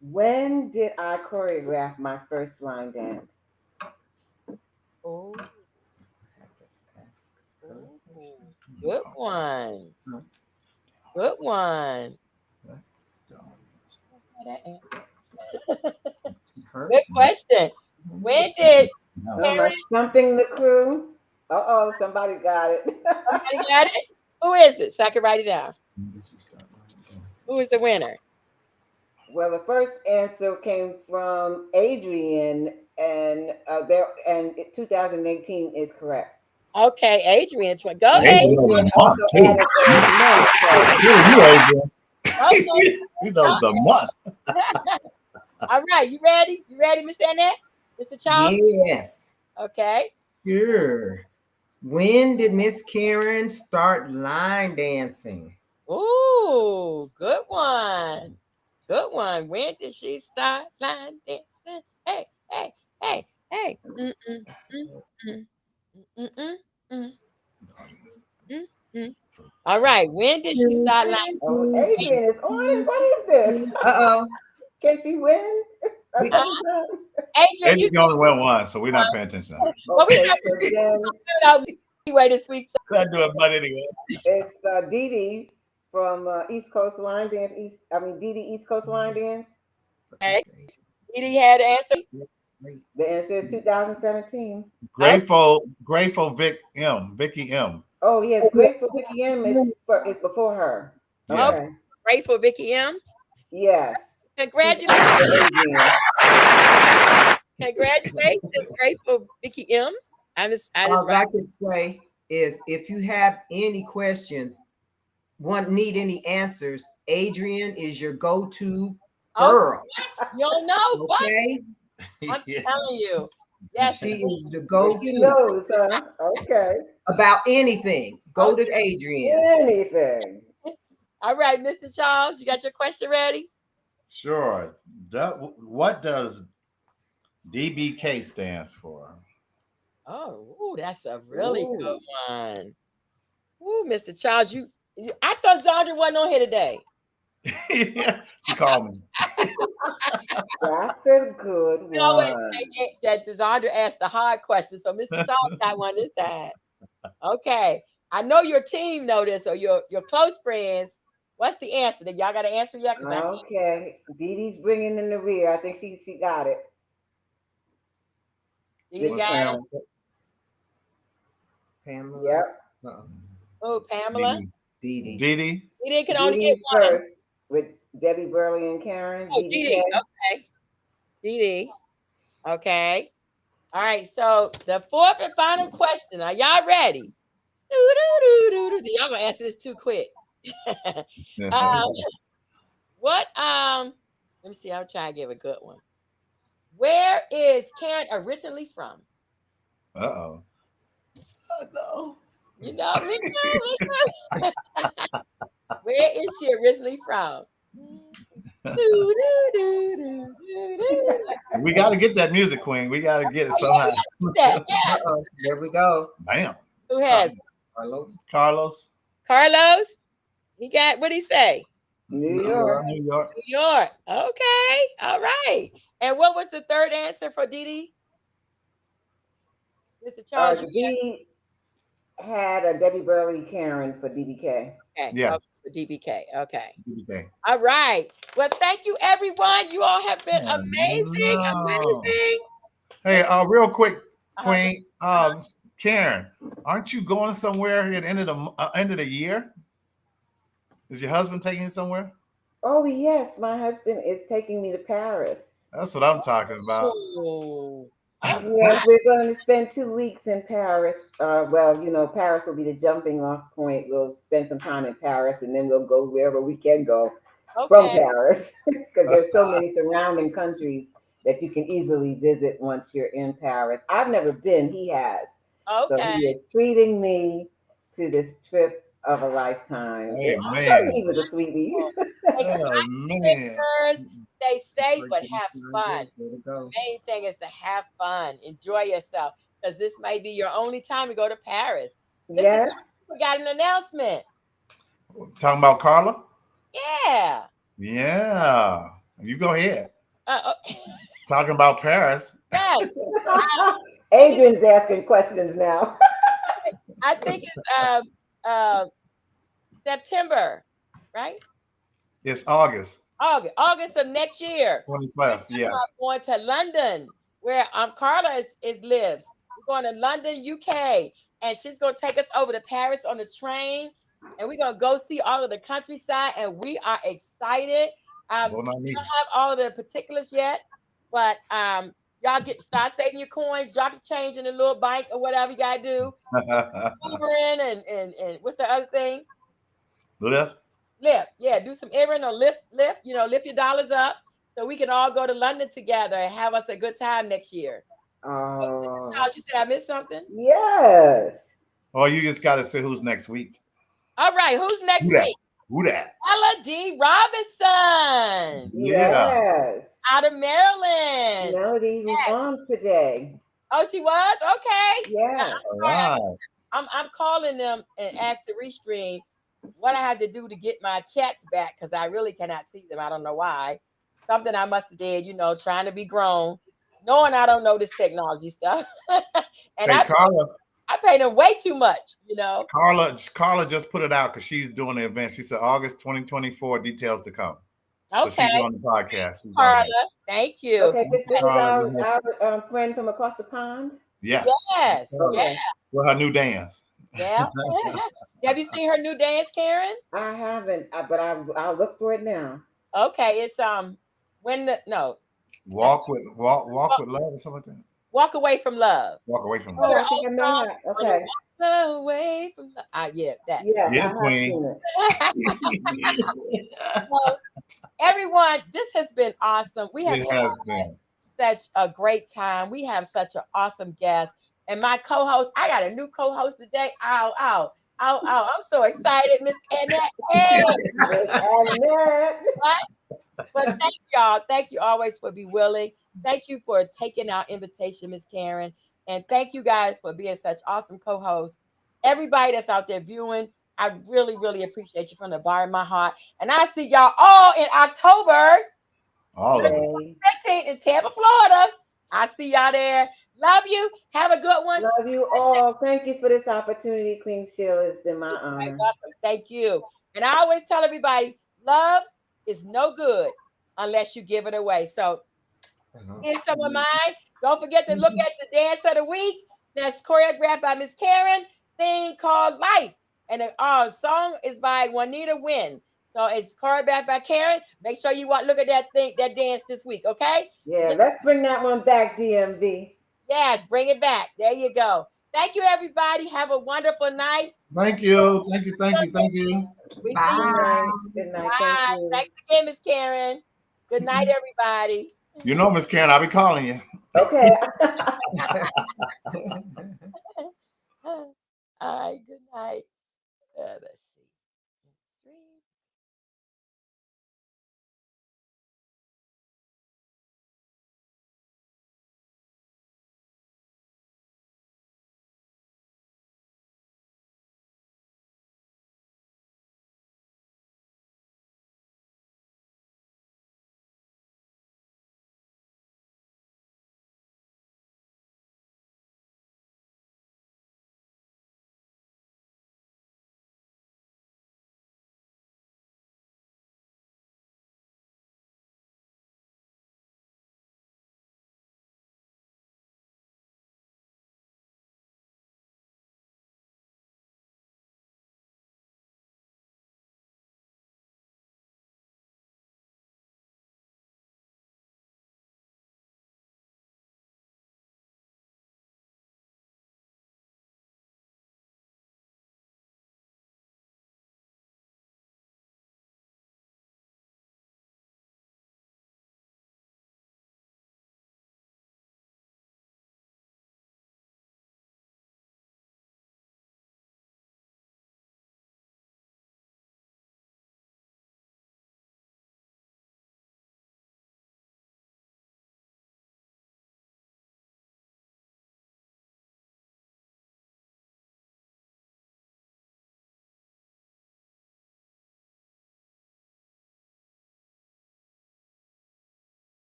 when did I choreograph my first line dance? Oh, good one. Good one. Good question. When did Am I stumping the crew? Somebody got it. somebody got it? Who is it? So I can write it down. Who is the winner? Well, the first answer came from Adrian, and 2018 is correct. Okay, Adrian. Go Adrian ahead. knows the month, Also too. added the month, Okay. He knows the month. All right. You ready? You ready, Miss Annette? Mr. Charles? Yes. Okay. Sure. When did Miss Karen start line dancing? Ooh, good one. Good one. When did she start line dancing? Hey. All right. When did she start line? Oh, Adrian is on. What is this? Uh-oh. Can she win? Adrian, Adrian you only went once, so we're not paying attention. Okay, so then anyway this week. So Could do it, but anyway. it's Dee Dee from East Coast Line Dance. Dee Dee East Coast Line Dance. okay. Did he have the answer? The answer is 2017. Grateful Vicky M. Oh, yes, Grateful Vicky M is before her. Yeah. Okay. Grateful Vicky M. Yes. Congratulations. Congratulations, Grateful Vicky M. All I could say is if you have any questions, need any answers, Adrian is your go-to girl. You don't know what? Okay? I'm telling you. Yes. She is the She go-to knows, huh? Okay. about anything. Go to Adrian. Anything. All right, Mr. Charles, you got your question ready? Sure. What does DBK stand for? Oh, ooh, that's a really good one. Ooh, Mr. Charles, I thought Zandra wasn't on here today. She called me. That's a good We always one. say that Desandra asked the hard questions, so Mr. Charles got one this time. Okay, I know your team know this, or your close friends. What's the answer? Did y'all got an answer yet? Because I can't. Okay. Dee Dee's bringing in the rear. I think she got it. Dee Dee Good got it. count. Pamela. Yep. Uh-oh. Oh, Pamela. Dee Dee. Dee Dee. Dee Dee can Dee only get Dee's one. first with Debbie Burley and Karen. Oh, Dee Dee. Okay. Dee Dee. Okay. All right. So the fourth and final question. Are y'all ready? Y'all gonna answer this too quick. What? Let me see. I'll try to give a good one. Where is Karen originally from? Uh-oh. Oh, no. You know, me too. Where is she originally from? We got to get that music, Queen. We got to get it somehow. Yes. Uh-oh. There we go. Bam. Who has it? Carlos. Carlos. Carlos? He got what he say? New York. New York. New York. Okay. All right. And what was the third answer for Dee Dee? Mr. Charles, you Dee had a Debbie Burley Karen for DBK. okay. Yes. Okay, for DBK. Okay. Okay. All right. Well, thank you, everyone. You all have been Oh, amazing. no. Amazing. Hey, real quick, Uh-huh. Queen. Karen, aren't you going somewhere at the end of the year? Is your husband taking you somewhere? Oh yes, my husband is taking me to Paris. That's what I'm talking about. Oh. Yes, we're going to spend 2 weeks in Paris. Well, you know, Paris will be the jumping off point. We'll spend some time in Paris, and then we'll go wherever we can go from Okay. Paris, because there's so many surrounding countries that you can easily visit once you're in Paris. I've never been; he has. So Okay. he is treating me to this trip of a lifetime. Hey, And man. he was a sweetie. Oh, man. Stay safe, but have fun. There we go. Main thing is to have fun, enjoy yourself, because this might be your only time to go to Paris. Yes. We got an announcement. Talking about Carla? Yeah. Yeah. You go ahead. Uh, Talking about Paris. yes. Adrian's asking questions now. I think it's September, right? It's August August of next year. 25th. Yeah. We're going to London, where Carla lives. We're going to London, UK, and she's going to take us over to Paris on the train, and we're going to go see all of the countryside, and we are excited. We don't have all of the particulars yet, but y'all start saving your coins, drop your change in the little bike or whatever you gotta do. Ubering and what's the other thing? Lyft. Yeah, do some Uber or lift, lift your dollars up so we can all go to London together and have us a good time next year. Charles, you said I missed something? Yes. Oh, you just got to say who's next week. All right, who's next week? Who that? Ella D. Robinson. Yeah. Yes. Out of Maryland. Melody was on today. Oh, she was? Okay. Yeah. All right. I'm calling them and ask the restream what I had to do to get my chats back, because I really cannot see them. I don't know why. Something I must have did, trying to be grown, knowing I don't know this technology stuff. And hey, Carla. I pay them way too much, Carla just put it out because she's doing the event. She said August 2024, details to come. Okay. So she's on the podcast. Carla, thank you. Okay, this is our friend from across the pond. Yes. Yes. Okay. Yeah. With her new dance. Yeah. Have you seen her new dance, Karen? I haven't, but I'll look for it now. Okay, it's Walk with love or something like that. Walk Away from Love. Walk away from Oh, love. I think I know that. Okay. Walk away from love. Yeah, that. Yeah, Yeah, I have Queen. seen it. Well, everyone, this has been awesome. We have It has been. such a great time. We have such an awesome guest. And my co-host, I got a new co-host today. Ow. I'm so excited, Miss Annette. Hey. But thank y'all. Thank you always for being willing. Thank you for taking our invitation, Miss Karen. And thank you guys for being such awesome co-hosts. Everybody that's out there viewing, I really, really appreciate you from the bottom of my heart. And I see y'all all in October All of us. Okay. 15th in Tampa, Florida. I see y'all there. Love you. Have a good one. Love you all. Thank you for this opportunity, Queen Sheila. It's been my You're honor. welcome. Thank you. And I always tell everybody, love is no good unless you give it away. So in some of mine, don't forget to look at the dance of the week. That's choreographed by Miss Karen, thing called Life. And the song is by Juanita Wynn. So it's choreographed by Karen. Make sure you look at that dance this week, okay? Yeah, let's bring that one back, DMV. Yes, bring it back. There you go. Thank you, everybody. Have a wonderful night. Thank you. Thank you. Thank you. Thank you. We see Bye. you. Good night. Good night. Thank Bye. you. Thanks again, Miss Karen. Good night, everybody. You know, Miss Karen, I'll be calling you. Okay. All right. Good night. Let's see.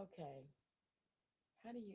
Okay. How do you?